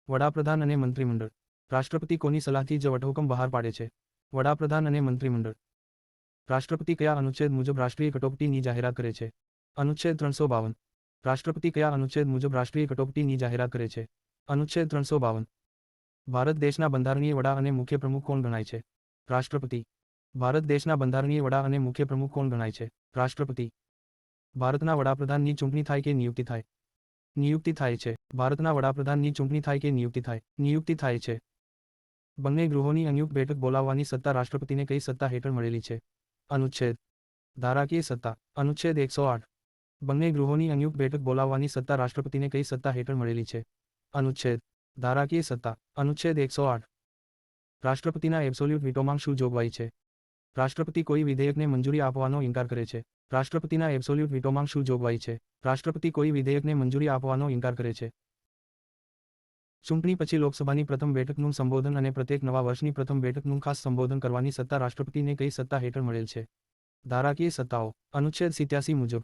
વડાપ્રધાન અને મંત્રીમંડળ. રાષ્ટ્રપતિ કોની સલાહથી જ વટહુકમ બહાર પાડે છે? વડાપ્રધાન અને મંત્રીમંડળ. રાષ્ટ્રપતિ કયા અનુચ્છેદ મુજબ રાષ્ટ્રીય કટોકટીની જાહેરાત કરે છે? અનુચ્છેદ 352. રાષ્ટ્રપતિ કયા અનુચ્છેદ મુજબ રાષ્ટ્રીય કટોકટીની જાહેરાત કરે છે? અનુચ્છેદ 352. ભારત દેશના બંધારણીય વડા અને મુખ્ય પ્રમુખ કોણ ગણાય છે? રાષ્ટ્રપતિ. ભારત દેશના બંધારણીય વડા અને મુખ્ય પ્રમુખ કોણ ગણાય છે? રાષ્ટ્રપતિ. ભારતના વડાપ્રધાનની ચૂંટણી થાય કે નિયુક્તિ થાય? નિયુક્તિ થાય છે. ભારતના વડાપ્રધાનની ચૂંટણી થાય કે નિયુક્તિ થાય? નિયુક્તિ થાય છે. બંને ગૃહોની સંયુક્ત બેઠક બોલાવવાની સત્તા રાષ્ટ્રપતિને કઈ સત્તા હેઠળ મળેલી છે? અનુચ્છેદ ધારાકીય સત્તા. અનુચ્છેદ 108 બંને ગૃહોની સંયુક્ત બેઠક બોલાવવાની સત્તા રાષ્ટ્રપતિને કઈ સત્તા હેઠળ મળેલી છે? અનુચ્છેદ ધારાકીય સત્તા. અનુચ્છેદ 108 રાષ્ટ્રપતિના એબ્સોલ્યુટ વીટોમાં શું જોગવાઈ છે? રાષ્ટ્રપતિ કોઈ વિધેયકને મંજૂરી આપવાનો ઇનકાર કરે છે. રાષ્ટ્રપતિના એબ્સોલ્યુટ વીટોમાં શું જોગવાઈ છે? રાષ્ટ્રપતિ કોઈ વિધેયકને મંજૂરી આપવાનો ઇનકાર કરે છે. ચૂંટણી પછી લોકસભાની પ્રથમ બેઠકનું સંબોધન અને પ્રત્યેક નવા વર્ષની પ્રથમ બેઠકનું ખાસ સંબોધન કરવાની સત્તા રાષ્ટ્રપતિને કઈ સત્તા હેઠળ મળેલ છે? ધારાકીય સત્તાઓ. અનુચ્છેદ 87 મુજબ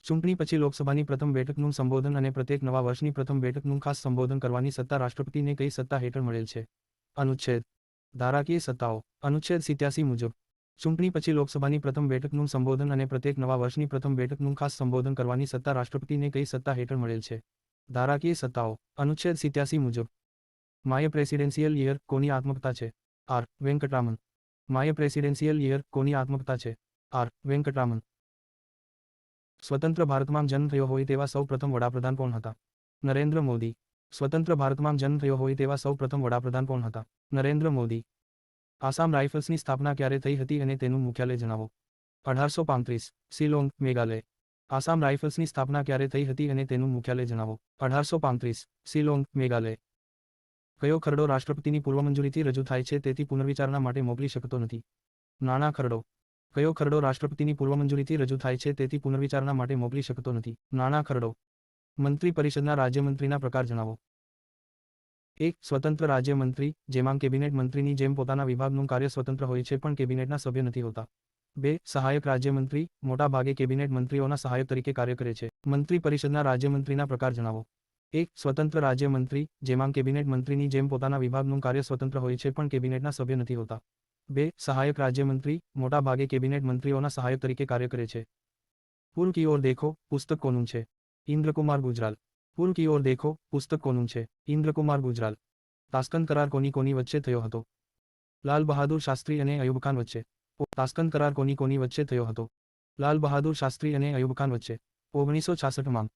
ચૂંટણી પછી લોકસભાની પ્રથમ બેઠકનું સંબોધન અને પ્રત્યેક નવા વર્ષની પ્રથમ બેઠકનું ખાસ સંબોધન કરવાની સત્તા રાષ્ટ્રપતિને કઈ સત્તા હેઠળ મળેલ છે? અનુચ્છેદ ધારાકીય સત્તાઓ. અનુચ્છેદ 87 મુજબ ચૂંટણી પછી લોકસભાની પ્રથમ બેઠકનું સંબોધન અને પ્રત્યેક નવા વર્ષની પ્રથમ બેઠકનું ખાસ સંબોધન કરવાની સત્તા રાષ્ટ્રપતિને કઈ સત્તા હેઠળ મળેલ છે? ધારાકીય સત્તાઓ. અનુચ્છેદ 87 મુજબ માય પ્રેસિડેન્શિયલ યર કોની આત્મકથા છે? R. Venkataraman. My presidential year કોની આત્મકથા છે? આર. વેંકટરામન. સ્વતંત્ર ભારતમાં જન્મ થયો હોય તેવા સૌ પ્રથમ વડાપ્રધાન કોણ હતા? નરેન્દ્ર મોદી. સ્વતંત્ર ભારતમાં જન્મ થયો હોય તેવા સૌ પ્રથમ વડાપ્રધાન કોણ હતા? નરેન્દ્ર મોદી. આસામ રાઇફલ્સની સ્થાપના ક્યારે થઈ હતી અને તેનું મુખ્યાલય જણાવો? 1835. શિલોંગ, મેઘાલય. આસામ રાઇફલ્સની સ્થાપના ક્યારે થઈ હતી અને તેનું મુખ્યાલય જણાવો? 1835. શિલોંગ, મેઘાલય. કયો ખરડો રાષ્ટ્રપતિની પૂર્વમંજૂરીથી રજૂ થાય છે તેથી પુનર્વિચારણા માટે મોકલી શકતો નથી? નાણા ખરડો. કયો ખરડો રાષ્ટ્રપતિની પૂર્વમંજૂરીથી રજૂ થાય છે તેથી પુનર્વિચારણા માટે મોકલી શકતો નથી? નાણા ખરડો. મંત્રી પરિષદના રાજ્યમંત્રીના પ્રકાર જણાવો. 1. સ્વતંત્ર રાજ્યમંત્રી, જેમાં કેબિનેટ મંત્રીની જેમ પોતાના વિભાગનું કાર્ય સ્વતંત્ર હોય છે પણ કેબિનેટના સભ્ય નથી હોતા. 2. સહાયક રાજ્યમંત્રી, મોટા ભાગે કેબિનેટ મંત્રીઓના સહાયક તરીકે કાર્ય કરે છે. મંત્રી પરિષદના રાજ્યમંત્રીના પ્રકાર જણાવો. 1. સ્વતંત્ર રાજ્યમંત્રી, જેમાં કેબિનેટ મંત્રીની જેમ પોતાના વિભાગનું કાર્ય સ્વતંત્ર હોય છે પણ કેબિનેટના સભ્ય નથી હોતા. 2. સહાયક રાજ્યમંત્રી, મોટા ભાગે કેબિનેટ મંત્રીઓના સહાયક તરીકે કાર્ય કરે છે. પૂર્વ કી ઓર દેખો પુસ્તક કોનું છે? ઇન્દ્રકુમાર ગુજરાલ. પૂર્વ કી ઓર દેખો પુસ્તક કોનું છે? ઇન્દ્રકુમાર ગુજરાલ. તાસ્કંદ કરાર કોની વચ્ચે થયો હતો? લાલ બહાદુર શાસ્ત્રી અને અયુબ ખાન વચ્ચે. તાસ્કંદ કરાર કોની કોની વચ્ચે થયો હતો? લાલ બહાદુર શાસ્ત્રી અને અયુબ ખાન વચ્ચે. 1966માં.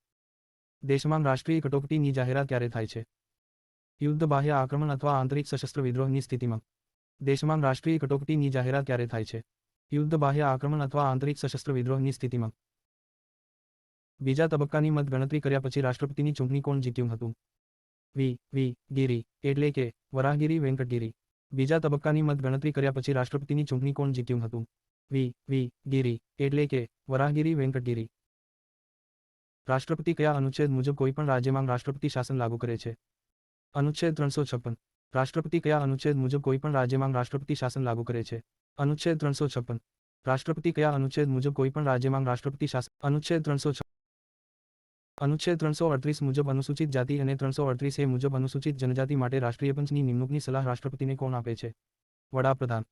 દેશમાં રાષ્ટ્રીય કટોકટીની જાહેરાત ક્યારે થાય છે? યુદ્ધ, બાહ્ય આક્રમણ અથવા આંતરિક સશસ્ત્ર વિદ્રોહની સ્થિતિમાં. દેશમાં રાષ્ટ્રીય કટોકટીની જાહેરાત ક્યારે થાય છે? યુદ્ધ, બાહ્ય આક્રમણ અથવા આંતરિક સશસ્ત્ર વિદ્રોહની સ્થિતિમાં. બીજા તબક્કાની મત ગણતરી કર્યા પછી રાષ્ટ્રપતિની ચૂંટણી કોણ જીત્યું હતું? વી ગિરી એટલે કે વરાહગીરી વેંકટગિરી. બીજા તબક્કાની મત ગણતરી કર્યા પછી રાષ્ટ્રપતિની ચૂંટણી કોણ જીત્યું હતું? વી ગિરી એટલે કે વરાહગીરી વેંકટગિરી. રાષ્ટ્રપતિ કયા અનુચ્છેદ મુજબ કોઈપણ રાજ્યમાં રાષ્ટ્રપતિ શાસન લાગુ કરે છે? અનુચ્છેદ 356. રાષ્ટ્રપતિ કયા અનુચ્છેદ મુજબ કોઈપણ રાજ્યમાં રાષ્ટ્રપતિ શાસન લાગુ કરે છે? અનુચ્છેદ 356. રાષ્ટ્રપતિ કયા અનુચ્છેદ મુજબ કોઈપણ રાજ્યમાં રાષ્ટ્રપતિ શાસન? અનુચ્છેદ 356. અનુચ્છેદ 338 મુજબ અનુસૂચિત જાતિ અને 338 એ મુજબ અનુસૂચિત જનજાતિ માટે રાષ્ટ્રીય પંચની નિમણૂકની સલાહ રાષ્ટ્રપતિને કોણ આપે છે? વડાપ્રધાન.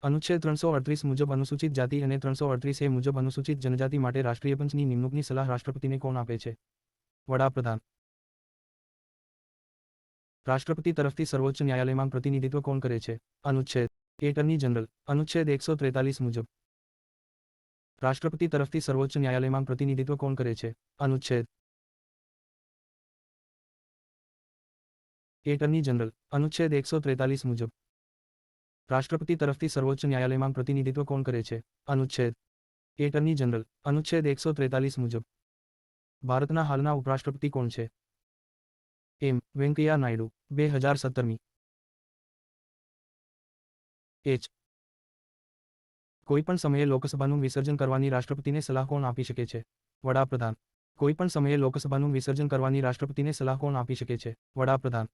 અનુચ્છેદ 338 મુજબ અનુસૂચિત જાતિ અને 338 એ મુજબ અનુસૂચિત જનજાતિ માટે રાષ્ટ્રીય પંચની નિમણૂકની સલાહ રાષ્ટ્રપતિને કોણ આપે છે? વડાપ્રધાન. રાષ્ટ્રપતિ તરફથી સર્વોચ્ચ ન્યાયાલયમાં પ્રતિનિધિત્વ કોણ કરે છે? અનુચ્છેદ. Attorney general. અનુચ્છેદ 143 મુજબ. રાષ્ટ્રપતિ તરફથી સર્વોચ્ચ ન્યાયાલયમાં પ્રતિનિધિત્વ કોણ કરે છે? અનુચ્છેદ. Attorney general. અનુચ્છેદ 143 મુજબ. રાષ્ટ્રપતિ તરફથી સર્વોચ્ચ ન્યાયાલયમાં પ્રતિનિધિત્વ કોણ કરે છે? અનુચ્છેદ. Attorney general. અનુચ્છેદ 143 મુજબ. ભારતના હાલના ઉપરાષ્ટ્રપતિ કોણ છે? વેંકૈયા નાયડુ. 2017મી. કોઈપણ સમયે લોકસભાનું વિસર્જન કરવાની રાષ્ટ્રપતિને સલાહ કોણ આપી શકે છે? વડાપ્રધાન. કોઈપણ સમયે લોકસભાનું વિસર્જન કરવાની રાષ્ટ્રપતિને સલાહ કોણ આપી શકે છે? વડાપ્રધાન.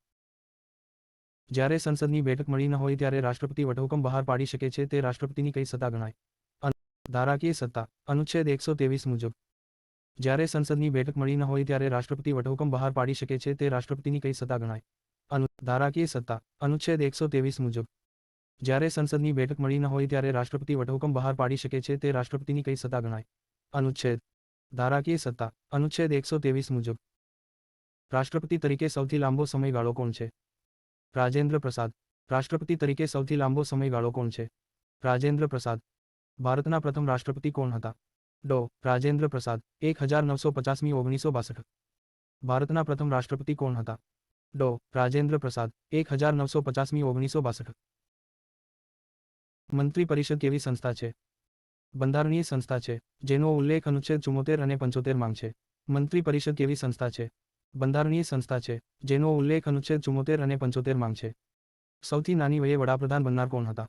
જ્યારે સંસદની બેઠક મળી ન હોય ત્યારે રાષ્ટ્રપતિ વટહુકમ બહાર પાડી શકે છે તે રાષ્ટ્રપતિની કઈ સત્તા ગણાય? ધારાકીય સત્તા. અનુચ્છેદ 123 મુજબ. જ્યારે સંસદની બેઠક મળી ન હોય ત્યારે રાષ્ટ્રપતિ વટહુકમ બહાર પાડી શકે છે તે રાષ્ટ્રપતિની કઈ સત્તા ગણાય? ધારાકીય સત્તા. અનુચ્છેદ 123 મુજબ. જ્યારે સંસદની બેઠક મળી ન હોય ત્યારે રાષ્ટ્રપતિ વટહુકમ બહાર પાડી શકે છે તે રાષ્ટ્રપતિની કઈ સત્તા ગણાય? અનુચ્છેદ. ધારાકીય સત્તા. અનુચ્છેદ 123 મુજબ. રાષ્ટ્રપતિ તરીકે સૌથી લાંબો સમયગાળો કોણ છે? રાજેન્દ્ર પ્રસાદ. રાષ્ટ્રપતિ તરીકે સૌથી લાંબો સમયગાળો કોણ છે? રાજેન્દ્ર પ્રસાદ. ભારતના પ્રથમ રાષ્ટ્રપતિ કોણ હતા? રાજેન્દ્ર પ્રસાદ. 1950મી 1962. ભારતના પ્રથમ રાષ્ટ્રપતિ કોણ હતા? રાજેન્દ્ર પ્રસાદ. 1950મી 1962. મંત્રી પરિષદ કેવી સંસ્થા છે? બંધારણીય સંસ્થા છે, જેનો ઉલ્લેખ અનુચ્છેદ 74 અને 75 માં છે. મંત્રી પરિષદ કેવી સંસ્થા છે? બંધારણીય સંસ્થા છે, જેનો ઉલ્લેખ અનુચ્છેદ 74 અને 75 માં છે. સૌથી નાની વયે વડાપ્રધાન બનનાર કોણ હતા?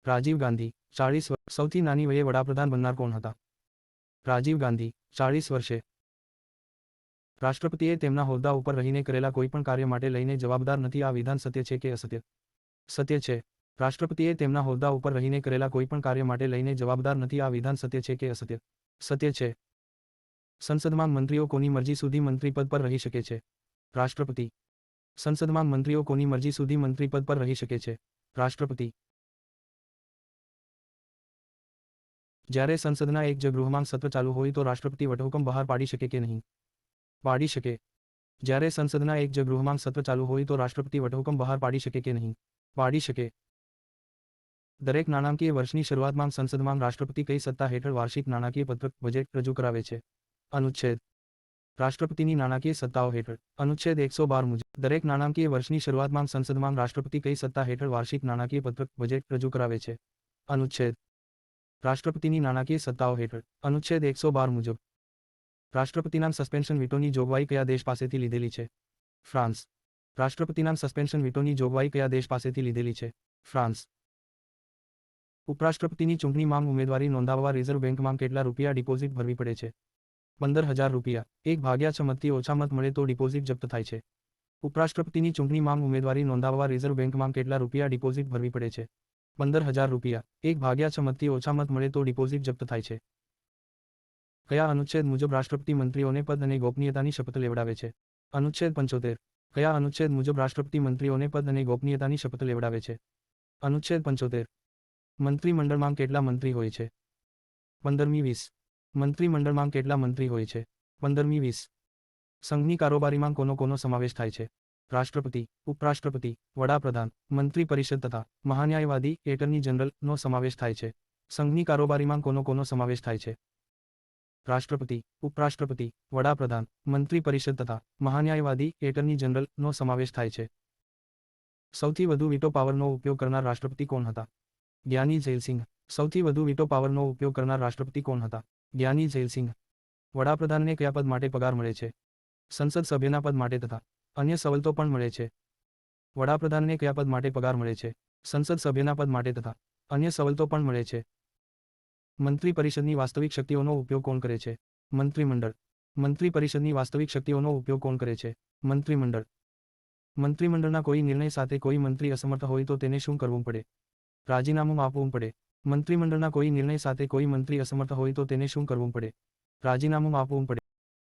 રાજીવ ગાંધી. 40 વર્ષ. સૌથી નાની વયે વડાપ્રધાન બનનાર કોણ હતા? રાજીવ ગાંધી. 40 વર્ષે. રાષ્ટ્રપતિએ તેમના હોદ્દા ઉપર રહીને કરેલા કોઈપણ કાર્ય માટે લઈને જવાબદાર નથી. આ વિધાન સત્ય છે કે અસત્ય? સત્ય છે. રાષ્ટ્રપતિએ તેમના હોદ્દા ઉપર રહીને કરેલા કોઈપણ કાર્ય માટે લઈને જવાબદાર નથી. આ વિધાન સત્ય છે કે અસત્ય? સત્ય છે. સંસદમાં મંત્રીઓ કોની મરજી સુધી મંત્રીપદ પર રહી શકે છે? રાષ્ટ્રપતિ. સંસદમાં મંત્રીઓ કોની મરજી સુધી મંત્રીપદ પર રહી શકે છે? રાષ્ટ્રપતિ. જ્યારે સંસદના એક જ ગૃહમાં સત્ર ચાલુ હોય તો રાષ્ટ્રપતિ વટહુકમ બહાર પાડી શકે કે નહીં? પાડી શકે. જ્યારે સંસદના એક જ ગૃહમાં સત્ર ચાલુ હોય તો રાષ્ટ્રપતિ વટહુકમ બહાર પાડી શકે કે નહીં? પાડી શકે. દરેક નાણાકીય વર્ષની શરૂઆતમાં સંસદમાં રાષ્ટ્રપતિ કઈ સત્તા હેઠળ વાર્ષિક નાણાકીય પત્રક બજેટ રજૂ કરાવે છે? અનુચ્છેદ. રાષ્ટ્રપતિની નાણાકીય સત્તાઓ હેઠળ. અનુચ્છેદ 112 મુજબ. દરેક નાણાકીય વર્ષની શરૂઆતમાં સંસદમાં રાષ્ટ્રપતિ કઈ સત્તા હેઠળ વાર્ષિક નાણાકીય પત્રક બજેટ રજૂ કરાવે છે? અનુચ્છેદ. રાષ્ટ્રપતિની નાણાકીય સત્તાઓ હેઠળ. અનુચ્છેદ 112 મુજબ. રાષ્ટ્રપતિના સસ્પેન્શન વીટોની જોગવાઈ કયા દેશ પાસેથી લીધેલી છે? ફ્રાન્સ. રાષ્ટ્રપતિના સસ્પેન્શન વીટોની જોગવાઈ કયા દેશ પાસેથી લીધેલી છે? ફ્રાન્સ. ઉપરાષ્ટ્રપતિની ચૂંટણીમાં ઉમેદવારી નોંધાવવા રિઝર્વ બેંકમાં કેટલા રૂપિયા ડિપોઝિટ ભરવી પડે છે? 15,000 રૂપિયા. 1/6 મતથી ઓછા મત મળે તો ડિપોઝિટ જપ્ત થાય છે. ઉપરાષ્ટ્રપતિની ચૂંટણીમાં ઉમેદવારી નોંધાવવા રિઝર્વ બેંકમાં કેટલા રૂપિયા ડિપોઝિટ ભરવી પડે છે? 15,000 રૂપિયા. 1/6 મતથી ઓછા મત મળે તો ડિપોઝિટ જપ્ત થાય છે. કયા અનુચ્છેદ મુજબ રાષ્ટ્રપતિ મંત્રીઓને પદ અને ગોપનીયતાની શપથ લેવડાવે છે? અનુચ્છેદ 75. કયા અનુચ્છેદ મુજબ રાષ્ટ્રપતિ મંત્રીઓને પદ અને ગોપનીયતાની શપથ લેવડાવે છે? અનુચ્છેદ 75. મંત્રીમંડળમાં કેટલા મંત્રી હોય છે? 15મી 20. મંત્રીમંડળમાં કેટલા મંત્રી હોય છે? 15મી 20. સંઘની કારોબારીમાં કોનો સમાવેશ થાય છે? રાષ્ટ્રપતિ, ઉપરાષ્ટ્રપતિ, વડાપ્રધાન, મંત્રી પરિષદ તથા મહાન્યાયવાદી એટર્ની જનરલ નો સમાવેશ થાય છે. સંઘની કારોબારીમાં કોનો સમાવેશ થાય છે? રાષ્ટ્રપતિ, ઉપરાષ્ટ્રપતિ, વડાપ્રધાન, મંત્રી પરિષદ તથા મહાન્યાયવાદી એટર્ની જનરલનો સમાવેશ થાય છે. સૌથી વધુ વીટો પાવરનો ઉપયોગ કરનાર રાષ્ટ્રપતિ કોણ હતા? જ્ઞાની જૈલસિંઘ. સૌથી વધુ વીટો પાવરનો ઉપયોગ કરનાર રાષ્ટ્રપતિ કોણ હતા? જ્ઞાની જૈલસિંઘ. વડાપ્રધાનને કયા પદ માટે પગાર મળે છે? સંસદ સભ્યના પદ માટે તથા અન્ય સવલતો પણ મળે છે. વડાપ્રધાનને કયા પદ માટે પગાર મળે છે? સંસદ સભ્યના પદ માટે તથા અન્ય સવલતો પણ મળે છે. મંત્રી પરિષદની વાસ્તવિક શક્તિઓનો ઉપયોગ કોણ કરે છે? મંત્રીમંડળ. મંત્રી પરિષદની વાસ્તવિક શક્તિઓનો ઉપયોગ કોણ કરે છે? મંત્રીમંડળ. મંત્રીમંડળના કોઈ નિર્ણય સાથે કોઈ મંત્રી અસમર્થ હોય તો તેને શું કરવું પડે? રાજીનામું આપવું પડે. મંત્રીમંડળના કોઈ નિર્ણય સાથે કોઈ મંત્રી અસમર્થ હોય તો તેને શું કરવું પડે? રાજીનામું આપવું પડે.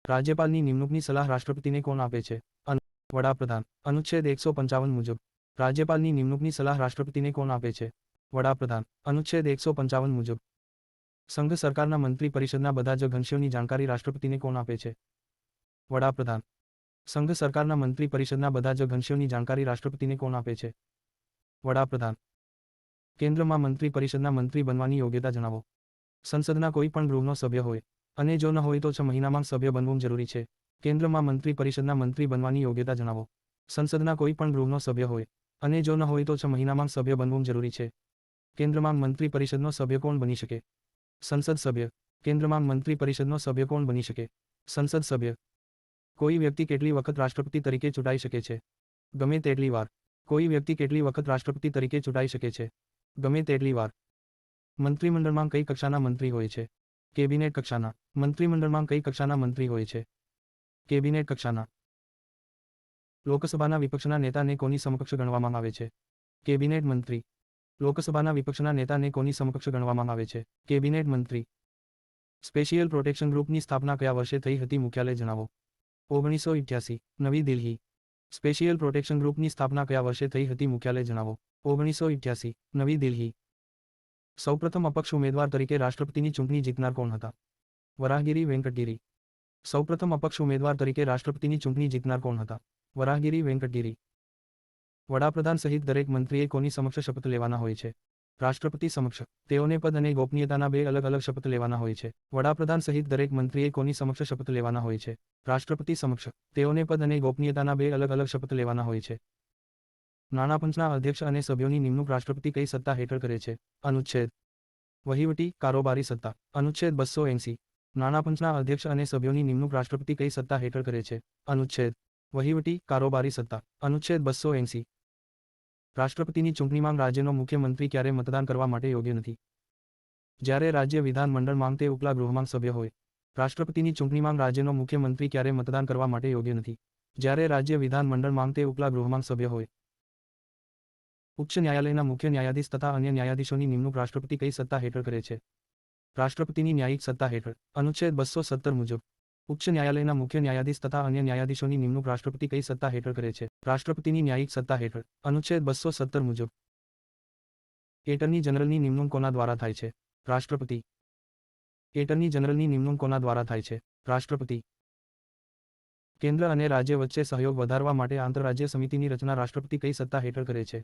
રાજ્યપાલની નિમણૂકની સલાહ રાષ્ટ્રપતિને કોણ આપે છે? વડાપ્રધાન. અનુચ્છેદ 155 મુજબ રાજ્યપાલની નિમણૂકની સલાહ રાષ્ટ્રપતિને કોણ આપે છે? વડાપ્રધાન. અનુચ્છેદ 155 મુજબ સંઘ સરકારના મંત્રી પરિષદના બધા જ ઘનશ્યોની જાણકારી રાષ્ટ્રપતિને કોણ આપે છે? વડાપ્રધાન. સંઘ સરકારના મંત્રી પરિષદના બધા જ ઘનશ્યોની જાણકારી રાષ્ટ્રપતિને કોણ આપે છે? વડાપ્રધાન. કેન્દ્રમાં મંત્રી પરિષદના મંત્રી બનવાની યોગ્યતા જણાવો. સંસદના કોઈ પણ ગૃહનો સભ્ય હોય અને જો ન હોય તો 6 મહિનામાં સભ્ય બનવું જરૂરી છે. કેન્દ્રમાં મંત્રી પરિષદના મંત્રી બનવાની યોગ્યતા જણાવો. સંસદના કોઈ પણ ગૃહનો સભ્ય હોય અને જો ન હોય તો 6 મહિનામાં સભ્ય બનવું જરૂરી છે. કેન્દ્રમાં મંત્રી પરિષદનો સભ્ય કોણ બની શકે? સંસદ સભ્ય. કેન્દ્રમાં મંત્રી પરિષદનો સભ્ય કોણ બની શકે? સંસદ સભ્ય. કોઈ વ્યક્તિ કેટલી વખત રાષ્ટ્રપતિ તરીકે ચૂંટાઈ શકે છે? ગમે તેટલી વાર. કોઈ વ્યક્તિ કેટલી વખત રાષ્ટ્રપતિ તરીકે ચૂંટાઈ શકે છે? ગમે તેટલી વાર. મંત્રીમંડળમાં કઈ કક્ષાના મંત્રી હોય છે? કેબિનેટ કક્ષાના. મંત્રીમંડળમાં કઈ કક્ષાના મંત્રી હોય છે? કેબિનેટ કક્ષાના. લોકસભાના વિપક્ષના નેતાને કોની સમકક્ષ ગણવામાં આવે છે? કેબિનેટ મંત્રી. લોકસભાના વિપક્ષના નેતાને કોની સમકક્ષ ગણવામાં આવે છે? કેબિનેટ મંત્રી. સ્પેશિયલ પ્રોટેક્શન ગ્રુપની સ્થાપના કયા વર્ષે થઈ હતી? મુખ્યાલય જણાવો. 1988, નવી દિલ્હી. સ્પેશિયલ પ્રોટેક્શન ગ્રુપની સ્થાપના કયા વર્ષે થઈ હતી? મુખ્યાલય જણાવો. 1988, નવી દિલ્હી. સૌપ્રથમ અપક્ષ ઉમેદવાર તરીકે રાષ્ટ્રપતિની ચૂંટણી જીતનાર કોણ હતા? વરાહગીરી વેંકટગીરી. સૌપ્રથમ અપક્ષ ઉમેદવાર તરીકે રાષ્ટ્રપતિની ચૂંટણી જીતનાર કોણ હતા? વરાહગીરી વેંકટગીરી. વડાપ્રધાન સહિત દરેક મંત્રીએ કોની સમક્ષ શપથ લેવાના હોય છે? રાષ્ટ્રપતિ સમક્ષ. તેઓને પદ અને ગોપનીયતાના બે અલગ અલગ શપથ લેવાના હોય છે. વડાપ્રધાન સહિત દરેક મંત્રીએ કોની સમક્ષ શપથ લેવાના હોય છે? રાષ્ટ્રપતિ સમક્ષ. તેઓને પદ અને ગોપનીયતાના બે અલગ અલગ શપથ લેવાના હોય છે. નાણાપંચના અધ્યક્ષ અને સભ્યોની નિમણૂક રાષ્ટ્રપતિ કઈ સત્તા હેઠળ કરે છે? અનુચ્છેદ. વહીવટી, કારોબારી સત્તા. અનુચ્છેદ 280. નાણાપંચના અધ્યક્ષ અને સભ્યોની નિમણૂક રાષ્ટ્રપતિ કઈ સત્તા હેઠળ કરે છે? અનુચ્છેદ. વહીવટી, કારોબારી સત્તા. અનુચ્છેદ 280. રાષ્ટ્રપતિની ચૂંટણીમાં રાજ્યનો મુખ્યમંત્રી ક્યારે મતદાન કરવા માટે યોગ્ય નથી? જ્યારે રાજ્ય વિધાનમંડળ માંગ તે ઉપલા ગૃહમાં સભ્ય હોય. રાષ્ટ્રપતિની ચૂંટણીમાં રાજ્યનો મુખ્યમંત્રી ક્યારે મતદાન કરવા માટે યોગ્ય નથી? જ્યારે રાજ્ય વિધાનમંડળ માંગ તે ઉપલા ગૃહમાં સભ્ય હોય. ઉચ્ચ ન્યાયાલયના મુખ્ય ન્યાયાધીશ તથા અન્ય ન્યાયાધીશોની નિમણૂક રાષ્ટ્રપતિ કઈ સત્તા હેઠળ કરે છે? રાષ્ટ્રપતિની ન્યાયિક સત્તા હેઠળ. અનુચ્છેદ 217 મુજબ ઉચ્ચ ન્યાયાલયના મુખ્ય ન્યાયાધીશ તથા અન્ય ન્યાયાધીશોની નિમણૂક રાષ્ટ્રપતિ કઈ સત્તા હેઠળ કરે છે? રાષ્ટ્રપતિની ન્યાયિક સત્તા હેઠળ. અનુચ્છેદ 217 મુજબ એટર્ની જનરલની નિમણૂક કોના દ્વારા થાય છે? રાષ્ટ્રપતિ. એટર્ની જનરલની નિમણૂક કોના દ્વારા થાય છે? રાષ્ટ્રપતિ. કેન્દ્ર અને રાજ્ય વચ્ચે સહયોગ વધારવા માટે આંતરરાજ્ય સમિતિની રચના રાષ્ટ્રપતિ કઈ સત્તા હેઠળ કરે છે?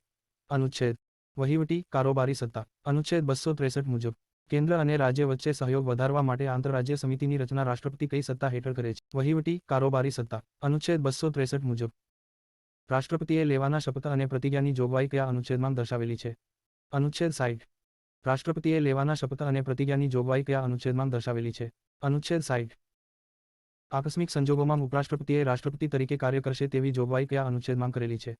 અનુચ્છેદ. વહીવટી, કારોબારી સત્તા. અનુચ્છેદ 263 મુજબ કેન્દ્ર અને રાજ્ય વચ્ચે સહયોગ વધારવા માટે આંતરરાજ્ય સમિતિની રચના રાષ્ટ્રપતિ કઈ સત્તા હેઠળ કરે છે? વહીવટી, કારોબારી સત્તા. અનુચ્છેદ 263 મુજબ રાષ્ટ્રપતિએ લેવાના શપથ અને પ્રતિજ્ઞાની જોગવાઈ કયા અનુચ્છેદમાં દર્શાવેલી છે? અનુચ્છેદ 60. રાષ્ટ્રપતિએ લેવાના શપથ અને પ્રતિજ્ઞાની જોગવાઈ કયા અનુચ્છેદમાં દર્શાવેલી છે? અનુચ્છેદ 60. આકસ્મિક સંજોગોમાં ઉપરાષ્ટ્રપતિએ રાષ્ટ્રપતિ તરીકે કાર્ય કરશે તેવી જોગવાઈ કયા અનુચ્છેદમાં કરેલી છે?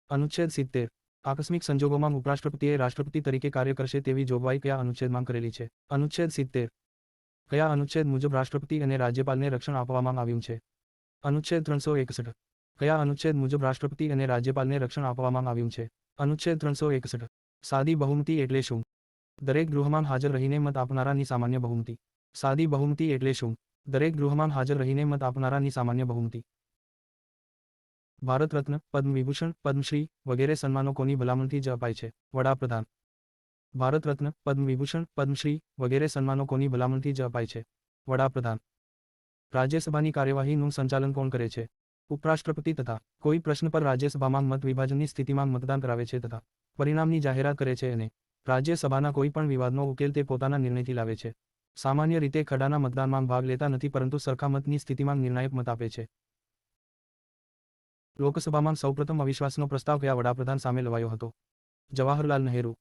અનુચ્છેદ 70. આકસ્મિક સંજોગોમાં ઉપરાષ્ટ્રપતિએ રાષ્ટ્રપતિ તરીકે કાર્ય કરશે તેવી જોગવાઈ કયા અનુચ્છેદમાં કરેલી છે? અનુચ્છેદ 70. કયા અનુચ્છેદ મુજબ રાષ્ટ્રપતિ અને રાજ્યપાલને રક્ષણ આપવામાં આવ્યું છે? અનુચ્છેદ 361. કયા અનુચ્છેદ મુજબ રાષ્ટ્રપતિ અને રાજ્યપાલને રક્ષણ આપવામાં આવ્યું છે? અનુચ્છેદ 361. સાદી બહુમતી એટલે શું? દરેક ગૃહમાં હાજર રહીને મત આપનારાની સામાન્ય બહુમતી. સાદી બહુમતી એટલે શું? દરેક ગૃહમાં હાજર રહીને મત આપનારાની સામાન્ય બહુમતી. ભારત રત્ન, પદ્મ વિભૂષણ, પદ્મશ્રી વગેરે સન્માનો કોની ભલામણથી જ અપાય છે? વડાપ્રધાન. ભારત રત્ન, પદ્મ વિભૂષણ, પદ્મશ્રી વગેરે સન્માનો કોની ભલામણથી જ અપાય છે? વડાપ્રધાન. રાજ્યસભાની કાર્યવાહીનું સંચાલન કોણ કરે છે? ઉપરાષ્ટ્રપતિ તથા કોઈ પ્રશ્ન પર રાજ્યસભામાં મત વિભાજનની સ્થિતિમાં મતદાન કરાવે છે તથા પરિણામની જાહેરાત કરે છે અને રાજ્યસભાના કોઈ પણ વિવાદનો ઉકેલ તે પોતાના નિર્ણયથી લાવે છે. સામાન્ય રીતે ખરડાના મતદાનમાં ભાગ લેતા નથી પરંતુ સરખા મતની સ્થિતિમાં નિર્ણાયક મત આપે છે. લોકસભામાં સૌપ્રથમ અવિશ્વાસનો પ્રસ્તાવ કયા વડાપ્રધાન સામે લવાયો હતો? જવાહરલાલ નહેરુ.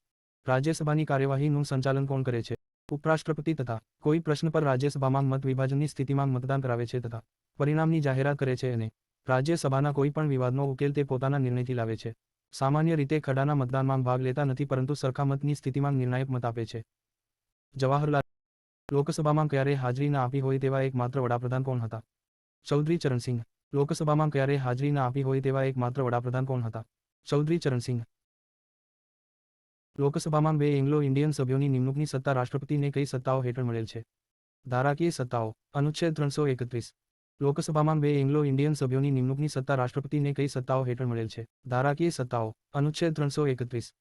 રાજ્યસભાની કાર્યવાહીનું સંચાલન કોણ કરે છે? ઉપરાષ્ટ્રપતિ તથા કોઈ પ્રશ્ન પર રાજ્યસભામાં મત વિભાજનની સ્થિતિમાં મતદાન કરાવે છે તથા પરિણામની જાહેરાત કરે છે અને રાજ્યસભાના કોઈ પણ વિવાદનો ઉકેલ તે પોતાના નિર્ણયથી લાવે છે. સામાન્ય રીતે ખરડાના મતદાનમાં ભાગ લેતા નથી પરંતુ સરખા મતની સ્થિતિમાં નિર્ણાયક મત આપે છે. જવાહરલાલ. લોકસભામાં ક્યારેય હાજરી ના આપી હોય તેવા એકમાત્ર વડાપ્રધાન કોણ હતા? ચૌધરી ચરણસિંહ. લોકસભામાં ક્યારેય હાજરી ના આપી હોય તેવા એકમાત્ર વડાપ્રધાન કોણ હતા? ચૌધરી ચરણસિંહ. લોકસભામાં 2 એંગ્લો ઇન્ડિયન સભ્યોની નિમણૂકની સત્તા રાષ્ટ્રપતિને કઈ સત્તાઓ હેઠળ મળેલ છે? ધારાકીય સત્તાઓ. અનુચ્છેદ 331. લોકસભામાં 2 એંગ્લો ઇન્ડિયન સભ્યોની નિમણૂકની સત્તા રાષ્ટ્રપતિને કઈ સત્તાઓ હેઠળ મળેલ છે? ધારાકીય સત્તાઓ. અનુચ્છેદ 331.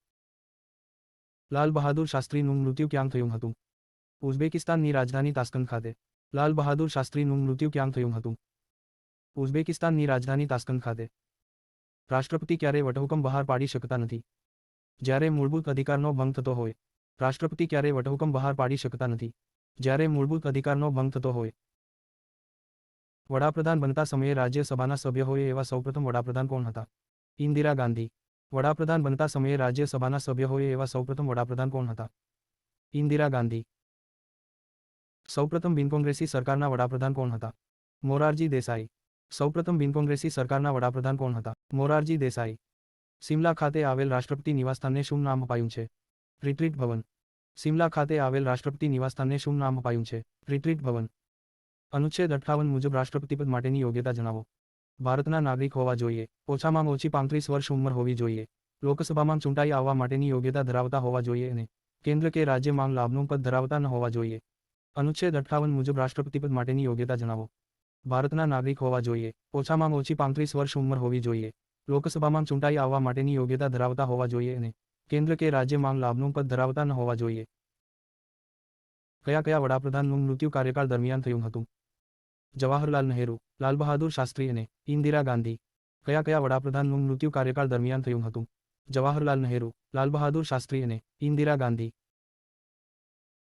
લાલ બહાદુર શાસ્ત્રીનું મૃત્યુ ક્યાં થયું હતું? ઉઝબેકિસ્તાનની રાજધાની તાસ્કંદ ખાતે. લાલ બહાદુર શાસ્ત્રીનું મૃત્યુ ક્યાં થયું હતું? ઉઝબેકિસ્તાનની રાજધાની તાસ્કંદ ખાતે. રાષ્ટ્રપતિ ક્યારેય વટહુકમ બહાર પાડી શકતા નથી? જ્યારે મૂળભૂત અધિકારનો ભંગ થતો હોય. રાષ્ટ્રપતિ ક્યારેય વટહુકમ બહાર પાડી શકતા નથી? જ્યારે મૂળભૂત અધિકારનો ભંગ થતો હોય. વડાપ્રધાન બનતા સમયે રાજ્યસભાના સભ્ય હોય એવા સૌપ્રથમ વડાપ્રધાન કોણ હતા? ઇન્દિરા ગાંધી. વડાપ્રધાન બનતા સમયે રાજ્યસભાના સભ્ય હોય એવા સૌપ્રથમ વડાપ્રધાન કોણ હતા? ઇન્દિરા ગાંધી. સૌપ્રથમ બિનકોંગ્રેસી સરકારના વડાપ્રધાન કોણ હતા? મોરારજી દેસાઈ. સૌપ્રથમ બિનકોંગ્રેસી સરકારના વડાપ્રધાન કોણ હતા? મોરારજી દેસાઈ. સિમલા ખાતે આવેલ રાષ્ટ્રપતિ નિવાસસ્થાનને શું નામ અપાયું છે? રિટ્રીટ ભવન. સિમલા ખાતે આવેલ રાષ્ટ્રપતિ નિવાસસ્થાનને શું નામ અપાયું છે? રિટ્રીટ ભવન. અનુચ્છેદ 58 મુજબ રાષ્ટ્રપતિપદ માટેની યોગ્યતા જણાવો. ભારતના નાગરિક હોવા જોઈએ. ઓછામાં ઓછી 35 વર્ષ ઉંમર હોવી જોઈએ. લોકસભામાં ચૂંટાઈ આવવા માટેની યોગ્યતા ધરાવતા હોવા જોઈએ અને કેન્દ્ર કે રાજ્યમાં લાભનું પદ ધરાવતા ન હોવા જોઈએ. અનુચ્છેદ 58 મુજબ રાષ્ટ્રપતિપદ માટેની યોગ્યતા જણાવો. ભારતના નાગરિક હોવા જોઈએ. ઓછામાં ઓછી 35 વર્ષ ઉંમર હોવી જોઈએ. લોકસભામાં ચૂંટાઈ આવવા માટેની યોગ્યતા ધરાવતા હોવા જોઈએ અને કેન્દ્ર કે રાજ્યમાં લાભનું પદ ધરાવતા ન હોવા જોઈએ. કયા કયા વડાપ્રધાનનું મૃત્યુ કાર્યકાળ દરમિયાન થયું હતું? જવાહરલાલ નહેરુ, લાલ બહાદુર શાસ્ત્રી અને ઇન્દિરા ગાંધી. કયા કયા વડાપ્રધાનનું મૃત્યુ કાર્યકાળ દરમિયાન થયું હતું? જવાહરલાલ નહેરુ, લાલ બહાદુર શાસ્ત્રી અને ઇન્દિરા ગાંધી.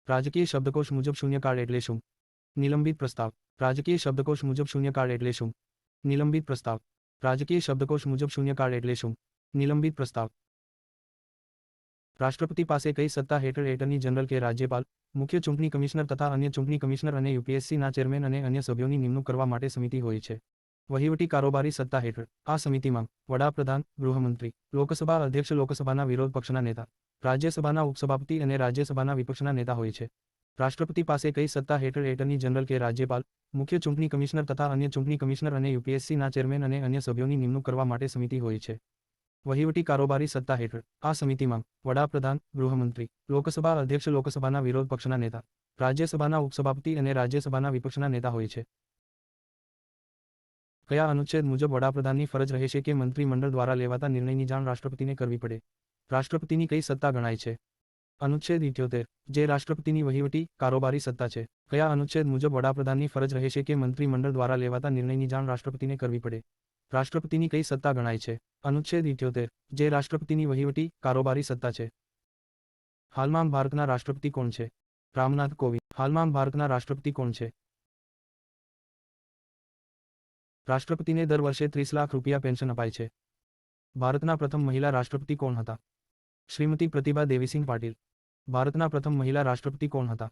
રાજકીય શબ્દકોશ મુજબ શૂન્યકાળ એટલે શું? નિલંબિત પ્રસ્તાવ. રાજકીય શબ્દકોશ મુજબ શૂન્યકાળ એટલે શું? નિલંબિત પ્રસ્તાવ. રાજકીય શબ્દકોશ મુજબ શૂન્યકાળ એટલે શું? નિલંબિત પ્રસ્તાવ. રાષ્ટ્રપતિ પાસે કઈ સત્તા હેઠળ એટર્ની જનરલ કે રાજ્યપાલ, મુખ્ય ચૂંટણી કમિશનર તથા અન્ય ચૂંટણી કમિશનર અને યુપીએસસીના ચેરમેન અને અન્ય સભ્યોની નિમણૂક કરવા માટે સમિતિ હોય છે? વહીવટી કારોબારી સત્તા હેઠળ. આ સમિતિમાં વડાપ્રધાન, ગૃહમંત્રી, લોકસભા અધ્યક્ષ, લોકસભાના વિરોધ પક્ષના નેતા, રાજ્યસભાના ઉપસભાપતિ અને રાજ્યસભાના વિપક્ષના નેતા હોય છે. રાષ્ટ્રપતિ પાસે કઈ સત્તા હેઠળ એટર્ની જનરલ કે રાજ્યપાલ, મુખ્ય ચૂંટણી કમિશનર તથા અન્ય ચૂંટણી કમિશનર અને યુપીએસસીના ચેરમેન અને અન્ય સભ્યોની નિમણૂક કરવા માટે સમિતિ હોય છે? વહીવટી કારોબારી સત્તા હેઠળ. આ સમિતિમાં વડાપ્રધાન, ગૃહમંત્રી, લોકસભા અધ્યક્ષ, લોકસભાના વિરોધ પક્ષના નેતા, રાજ્યસભાના ઉપસભાપતિ અને રાજ્યસભાના વિપક્ષના નેતા હોય છે. કયા અનુચ્છેદ મુજબ વડાપ્રધાનની ફરજ રહેશે કે મંત્રીમંડળ દ્વારા લેવાતા નિર્ણયની જાણ રાષ્ટ્રપતિને કરવી પડે? રાષ્ટ્રપતિની કઈ સત્તા ગણાય છે? અનુચ્છેદ 78, જે રાષ્ટ્રપતિની વહીવટી, કારોબારી સત્તા છે. કયા અનુચ્છેદ મુજબ વડાપ્રધાનની ફરજ રહેશે કે મંત્રીમંડળ દ્વારા લેવાતા નિર્ણયની જાણ રાષ્ટ્રપતિને કરવી પડે? રાષ્ટ્રપતિની કઈ સત્તા ગણાય છે? અનુચ્છેદ 78, જે રાષ્ટ્રપતિની વહીવટી, કારોબારી સત્તા છે. હાલમાં ભારતના રાષ્ટ્રપતિ કોણ છે? રામનાથ કોવિંદ. હાલમાં ભારતના રાષ્ટ્રપતિ કોણ છે? રાષ્ટ્રપતિને દર વર્ષે 30 લાખ રૂપિયા પેન્શન અપાય છે. ભારતના પ્રથમ મહિલા રાષ્ટ્રપતિ કોણ હતા? શ્રીમતી પ્રતિભા દેવીસિંહ પાટીલ. ભારતના પ્રથમ મહિલા રાષ્ટ્રપતિ કોણ હતા?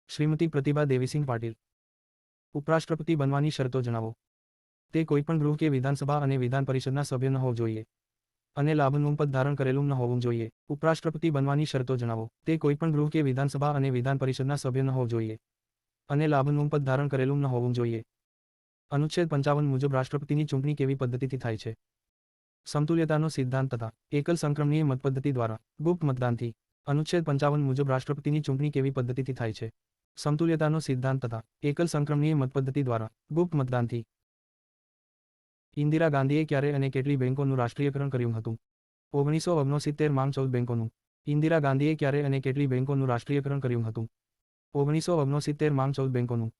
શ્રીમતી પ્રતિભા દેવીસિંહ પાટીલ. ઉપરાષ્ટ્રપતિ બનવાની શરતો જણાવો. તે કોઈપણ ગૃહ કે વિધાનસભા અને વિધાન પરિષદના સભ્ય ન હોવું જોઈએ. અને લાભનું પદ ધારણ કરેલું ન હોવું જોઈએ. ઉપરાષ્ટ્રપતિ બનવાની શરતો જણાવો. તે કોઈપણ ગૃહ કે વિધાનસભા અને વિધાન પરિષદના સભ્ય ન હોવું જોઈએ. અને લાભનું પદ ધારણ કરેલું ન હોવું જોઈએ. અનુચ્છેદ 55 મુજબ રાષ્ટ્રપતિની ચૂંટણી કેવી પદ્ધતિથી થાય છે? સમતુલ્યતાનો સિદ્ધાંત તથા એકલ સંક્રમણીય મતપદ્ધતિ દ્વારા, ગુપ્ત મતદાનથી. અનુચ્છેદ 55 મુજબ રાષ્ટ્રપતિની ચૂંટણી કેવી પદ્ધતિથી થાય છે? સમતુલ્યતાનો સિદ્ધાંત તથા એકલ સંક્રમણીય મતપદ્ધતિ દ્વારા, ગુપ્ત મતદાનથી. ઇન્દિરા ગાંધીએ ક્યારે અને કેટલી બેંકોનું રાષ્ટ્રીયકરણ કર્યું હતું? 1969 માં 14 બેંકોનું. ઇન્દિરા ગાંધીએ ક્યારે અને કેટલી બેંકોનું રાષ્ટ્રીયકરણ કર્યું હતું? 1969 માં 14 બેંકોનું.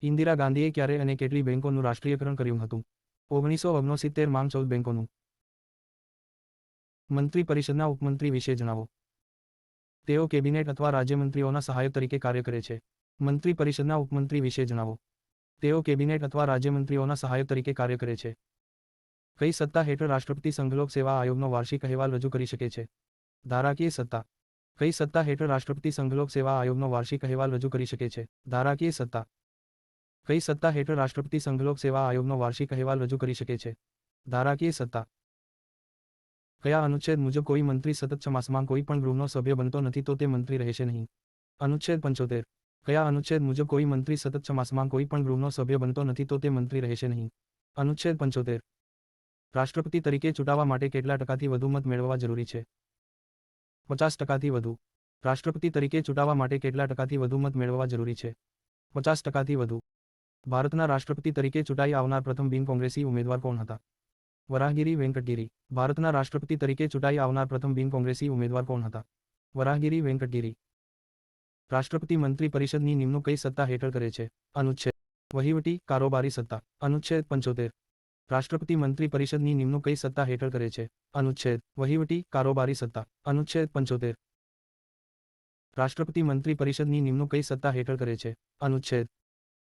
ઇન્દિરા ગાંધીએ ક્યારે અને કેટલી બેંકોનું રાષ્ટ્રીયકરણ કર્યું હતું? 1969 માં 14 બેંકોનું. મંત્રી પરિષદના ઉપમંત્રી વિશે જણાવો. તેઓ કેબિનેટ અથવા રાજ્યમંત્રીઓના સહાયક તરીકે કાર્ય કરે છે. મંત્રી પરિષદના ઉપમંત્રી વિશે જણાવો. તેઓ કેબિનેટ અથવા રાજ્યમંત્રીઓના સહાયક તરીકે કાર્ય કરે છે. કઈ સત્તા હેઠળ રાષ્ટ્રપતિ સંઘલોક સેવા આયોગનો વાર્ષિક અહેવાલ રજૂ કરી શકે છે? ધારાકીય સત્તા. કઈ સત્તા હેઠળ રાષ્ટ્રપતિ સંઘલોક સેવા આયોગનો વાર્ષિક અહેવાલ રજૂ કરી શકે છે? ધારાકીય સત્તા. કઈ સત્તા હેઠળ રાષ્ટ્રપતિ સંઘલોક સેવા આયોગનો વાર્ષિક અહેવાલ રજૂ કરી શકે છે? ધારાકીય સત્તા. કયા અનુચ્છેદ મુજબ કોઈ મંત્રી સતત 6 માસમાં કોઈ પણ ગૃહનો સભ્ય બનતો નથી તો તે મંત્રી રહેશે નહીં? અનુચ્છેદ 75. કયા અનુચ્છેદ મુજબ કોઈ મંત્રી સતત 6 માસમાં કોઈ પણ ગૃહનો સભ્ય બનતો નથી તો તે મંત્રી રહેશે નહીં? અનુચ્છેદ 75. રાષ્ટ્રપતિ તરીકે ચૂંટાવા માટે કેટલા ટકાથી વધુ મત મેળવવા જરૂરી છે? 50%થી વધુ. રાષ્ટ્રપતિ તરીકે ચૂંટાવા માટે કેટલા ટકાથી વધુ મત મેળવવા જરૂરી છે? 50%થી વધુ. ભારતના રાષ્ટ્રપતિ તરીકે ચૂંટાઈ આવનાર પ્રથમ બિન કોંગ્રેસી ઉમેદવાર કોણ હતા? વરાહગીરી વેંકટગીરી. ભારતના રાષ્ટ્રપતિ તરીકે ચૂંટાઈ આવનાર પ્રથમ બિન કોંગ્રેસી ઉમેદવાર કોણ હતા? વરાહગીરી વેંકટગીરી. રાષ્ટ્રપતિ મંત્રી પરિષદની નિમણૂક કઈ સત્તા હેઠળ કરે છે? અનુચ્છેદ. વહીવટી, કારોબારી સત્તા. અનુચ્છેદ 75. રાષ્ટ્રપતિ મંત્રી પરિષદની નિમણૂક કઈ સત્તા હેઠળ કરે છે? અનુચ્છેદ. વહીવટી, કારોબારી સત્તા. અનુચ્છેદ 75. રાષ્ટ્રપતિ મંત્રી પરિષદની નિમણૂક કઈ સત્તા હેઠળ કરે છે? અનુચ્છેદ.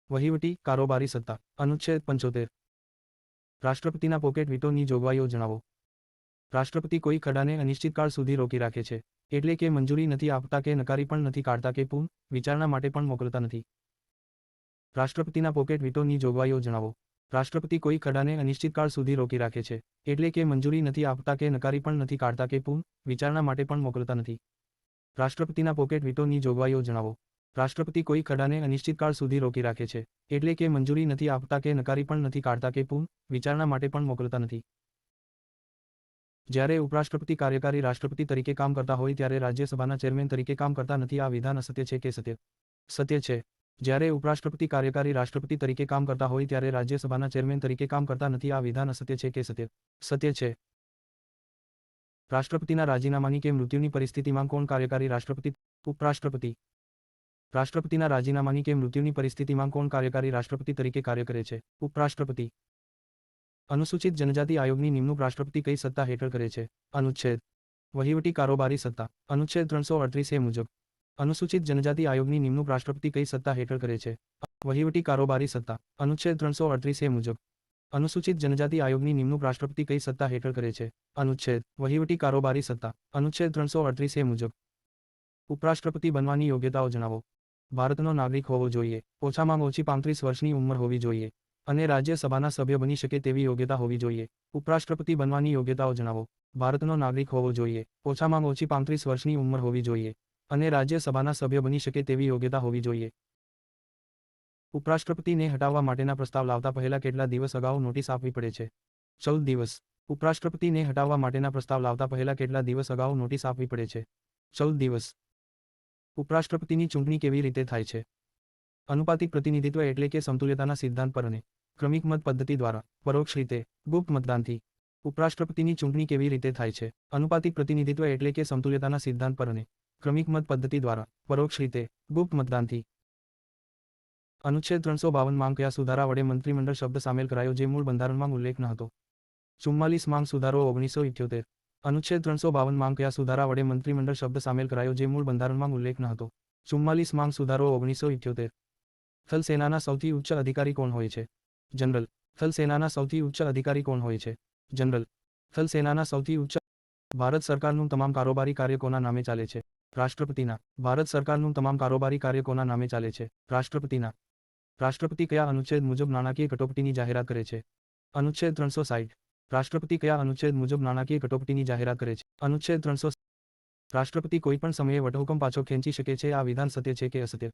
વહીવટી, કારોબારી સત્તા. અનુચ્છેદ 75. રાષ્ટ્રપતિના પોકેટ વીટોની જોગવાઈઓ જણાવો. રાષ્ટ્રપતિ કોઈ ખરડાને અનિશ્ચિતકાળ સુધી રોકી રાખે છે, એટલે કે મંજૂરી નથી આપતા કે નકારી પણ નથી કાઢતા કે પુનઃ વિચારણા માટે પણ મોકલતા નથી. રાષ્ટ્રપતિના પોકેટ વીટોની જોગવાઈઓ જણાવો. રાષ્ટ્રપતિ કોઈ ખરડાને અનિશ્ચિતકાળ સુધી રોકી રાખે છે, એટલે કે મંજૂરી નથી આપતા કે નકારી પણ નથી કાઢતા કે પુનઃ વિચારણા માટે પણ મોકલતા નથી. રાષ્ટ્રપતિના પોકેટ વીટોની જોગવાઈઓ જણાવો. રાષ્ટ્રપતિ કોઈ ખરડાને અનિશ્ચિતકાળ સુધી રોકી રાખે છે, એટલે કે મંજૂરી નથી આપતા કે નકારી પણ નથી કાઢતા કે પુનઃ વિચારણા માટે પણ મોકલતા નથી. જ્યારે ઉપરાષ્ટ્રપતિ કાર્યકારી રાષ્ટ્રપતિ તરીકે કામ કરતા હોય ત્યારે રાજ્યસભાના ચેરમેન તરીકે કામ કરતા નથી. આ વિધાન અસત્ય છે કે સત્ય? સત્ય છે. જ્યારે ઉપરાષ્ટ્રપતિ કાર્યકારી રાષ્ટ્રપતિ તરીકે કામ કરતા હોય ત્યારે રાજ્યસભાના ચેરમેન તરીકે કામ કરતા નથી. આ વિધાન અસત્ય છે કે સત્ય? સત્ય છે. રાષ્ટ્રપતિના રાજીનામાની કે મૃત્યુની પરિસ્થિતિમાં કોણ કાર્યકારી રાષ્ટ્રપતિ? ઉપરાષ્ટ્રપતિ. રાષ્ટ્રપતિના રાજીનામાની કે મૃત્યુની પરિસ્થિતિમાં કોણ કાર્યકારી રાષ્ટ્રપતિ તરીકે કાર્ય કરે છે? ઉપરાષ્ટ્રપતિ. અનુસૂચિત જનજાતિ આયોગની નિમણૂક રાષ્ટ્રપતિ કઈ સત્તા હેઠળ કરે છે? અનુચ્છેદ. વહીવટી કારોબારી સત્તા. અનુચ્છેદ 338 મુજબ અનુસૂચિત જનજાતિ આયોગની નિમણૂક રાષ્ટ્રપતિ કઈ સત્તા હેઠળ કરે છે? વહીવટી કારોબારી સત્તા. અનુચ્છેદ 338 મુજબ અનુસૂચિત જનજાતિ આયોગની નિમણૂક રાષ્ટ્રપતિ કઈ સત્તા હેઠળ કરે છે? અનુચ્છેદ. વહીવટી કારોબારી સત્તા. અનુચ્છેદ 338 મુજબ ઉપરાષ્ટ્રપતિ બનવાની યોગ્યતાઓ જણાવો. ભારતનો નાગરિક હોવો જોઈએ, ઓછામાં ઓછી 35 વર્ષની ઉંમર હોવી જોઈએ અને રાજ્યસભાના સભ્ય બની શકે તેવી યોગ્યતા હોવી જોઈએ. ઉપરાષ્ટ્રપતિ બનવાની યોગ્યતાઓ જણાવો. ભારતનો નાગરિક હોવો જોઈએ, ઓછામાં ઓછી 35 વર્ષની ઉંમર હોવી જોઈએ અને રાજ્યસભાના સભ્ય બની શકે તેવી યોગ્યતા હોવી જોઈએ. ઉપરાષ્ટ્રપતિને હટાવવા માટેના પ્રસ્તાવ લાવતા પહેલા કેટલા દિવસ અગાઉ નોટિસ આપવી પડે છે? 14 દિવસ. ઉપરાષ્ટ્રપતિને હટાવવા માટેના પ્રસ્તાવ લાવતા પહેલા કેટલા દિવસ અગાઉ નોટિસ આપવી પડે છે? 14 દિવસ. ઉપરાષ્ટ્રપતિની ચૂંટણી કેવી રીતે થાય છે? અનુપાતિક પ્રતિનિધિત્વ એટલે કે સમતુલ્યતાના સિદ્ધાંત પર અને ક્રમિક મત પદ્ધતિ દ્વારા, પરોક્ષ રીતે, ગુપ્ત મતદાનથી. ઉપરાષ્ટ્રપતિની ચૂંટણી કેવી રીતે થાય છે? અનુપાતિક પ્રતિનિધિત્વ એટલે કે સમતુલ્યતાના સિદ્ધાંત પર અને ક્રમિક મત પદ્ધતિ દ્વારા, પરોક્ષ રીતે, ગુપ્ત મતદાનથી. અનુચ્છેદ 352 માં કયા સુધારા વડે મંત્રીમંડળ શબ્દ સામેલ કરાયો જે મૂળ બંધારણમાં ઉલ્લેખ ન હતો? 44 માં સુધારો 1978. અનુચ્છેદ 352 માં કયા સુધારા વડે મંત્રીમંડળ શબ્દ સામેલ કરાયો જે મૂળ બંધારણમાં ઉલ્લેખ ન હતો? 44 માં સુધારો 1978. થલ સેનાના સૌથી ઉચ્ચ અધિકારી કોણ હોય છે? જનરલ. થલ સેનાના સૌથી ઉચ્ચ અધિકારી કોણ હોય છે? જનરલ. થલ સેનાના સૌથી ઉચ્ચ. ભારત સરકારનું તમામ કારોબારી કાર્ય કોના નામે ચાલે છે? રાષ્ટ્રપતિના. ભારત સરકારનું તમામ કારોબારી કાર્ય કોના નામે ચાલે છે? રાષ્ટ્રપતિના. રાષ્ટ્રપતિ કયા અનુચ્છેદ મુજબ નાણાકીય કટોકટીની જાહેરાત કરે છે? અનુચ્છેદ 360. રાષ્ટ્રપતિ કયા અનુચ્છેદ મુજબ નાણાકીય કટોકટીની જાહેરાત કરે છે? અનુચ્છેદ 300. રાષ્ટ્રપતિ કોઈપણ સમયે વટહુકમ પાછો ખેંચી શકે છે. આ વિધાન સત્ય છે કે અસત્ય?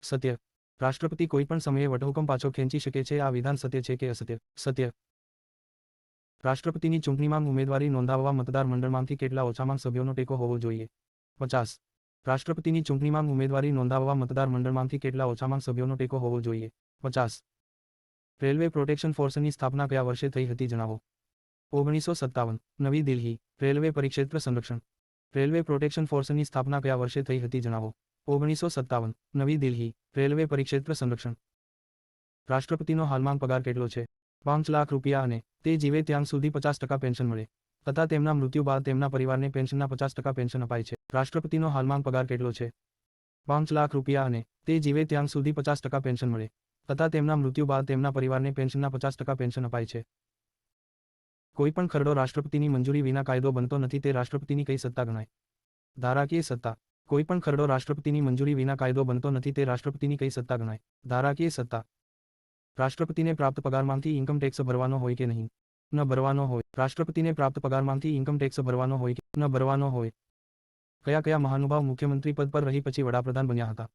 સત્ય. રાષ્ટ્રપતિ કોઈપણ સમયે વટહુકમ પાછો ખેંચી શકે છે. આ વિધાન સત્ય છે કે અસત્ય? સત્ય. રાષ્ટ્રપતિની ચૂંટણીમાં ઉમેદવારી નોંધાવવા મતદાર મંડળમાંથી કેટલા ઓછામાં સભ્યોનો ટેકો હોવો જોઈએ? 50. રાષ્ટ્રપતિની ચૂંટણીમાં ઉમેદવારી નોંધાવવા મતદાર મંડળમાંથી કેટલા ઓછામાં સભ્યોનો ટેકો હોવો જોઈએ? 50. રેલવે પ્રોટેક્શન ફોર્સની સ્થાપના કયા વર્ષે થઈ હતી જણાવો. 1957. નવી દિલ્હી. રેલવે પરિક્ષેત્ર સંરક્ષણ. રેલવે પ્રોટેક્શન ફોર્સની સ્થાપના કયા વર્ષે થઈ હતી જણાવો. 1957. નવી દિલ્હી. રેલવે પરિક્ષેત્ર સંરક્ષણ. રાષ્ટ્રપતિનો હાલમાં પગાર કેટલો છે? 5 લાખ રૂપિયા અને તે જીવે ત્યાં સુધી 50% પેન્શન મળે તથા તેમના મૃત્યુ બાદ તેમના પરિવારને પેન્શનના 50% પેન્શન અપાય છે. રાષ્ટ્રપતિનો હાલમાં પગાર કેટલો છે? 5 લાખ રૂપિયા અને તે જીવે ત્યાં સુધી 50% પેન્શન મળે તથા તેમના મૃત્યુ બાદ તેમના પરિવારને પેન્શનના 50% પેન્શન અપાય છે. કોઈપણ ખરડો રાષ્ટ્રપતિની મંજૂરી વિના કાયદો બનતો નથી તે રાષ્ટ્રપતિની કઈ સત્તા ગણાય? ધારાકીય સત્તા. કોઈપણ ખરડો રાષ્ટ્રપતિની મંજૂરી વિના કાયદો બનતો નથી તે રાષ્ટ્રપતિની કઈ સત્તા ગણાય? ધારાકીય સત્તા. રાષ્ટ્રપતિને પ્રાપ્ત પગારમાંથી ઇન્કમ ટેક્સ ભરવાનો હોય કે નહીં? ન ભરવાનો હોય. રાષ્ટ્રપતિને પ્રાપ્ત પગારમાંથી ઇન્કમ ટેક્સ ભરવાનો હોય કે ન ભરવાનો હોય? કયા કયા મહાનુભાવ મુખ્યમંત્રી પદ પર રહી પછી વડાપ્રધાન બન્યા હતા?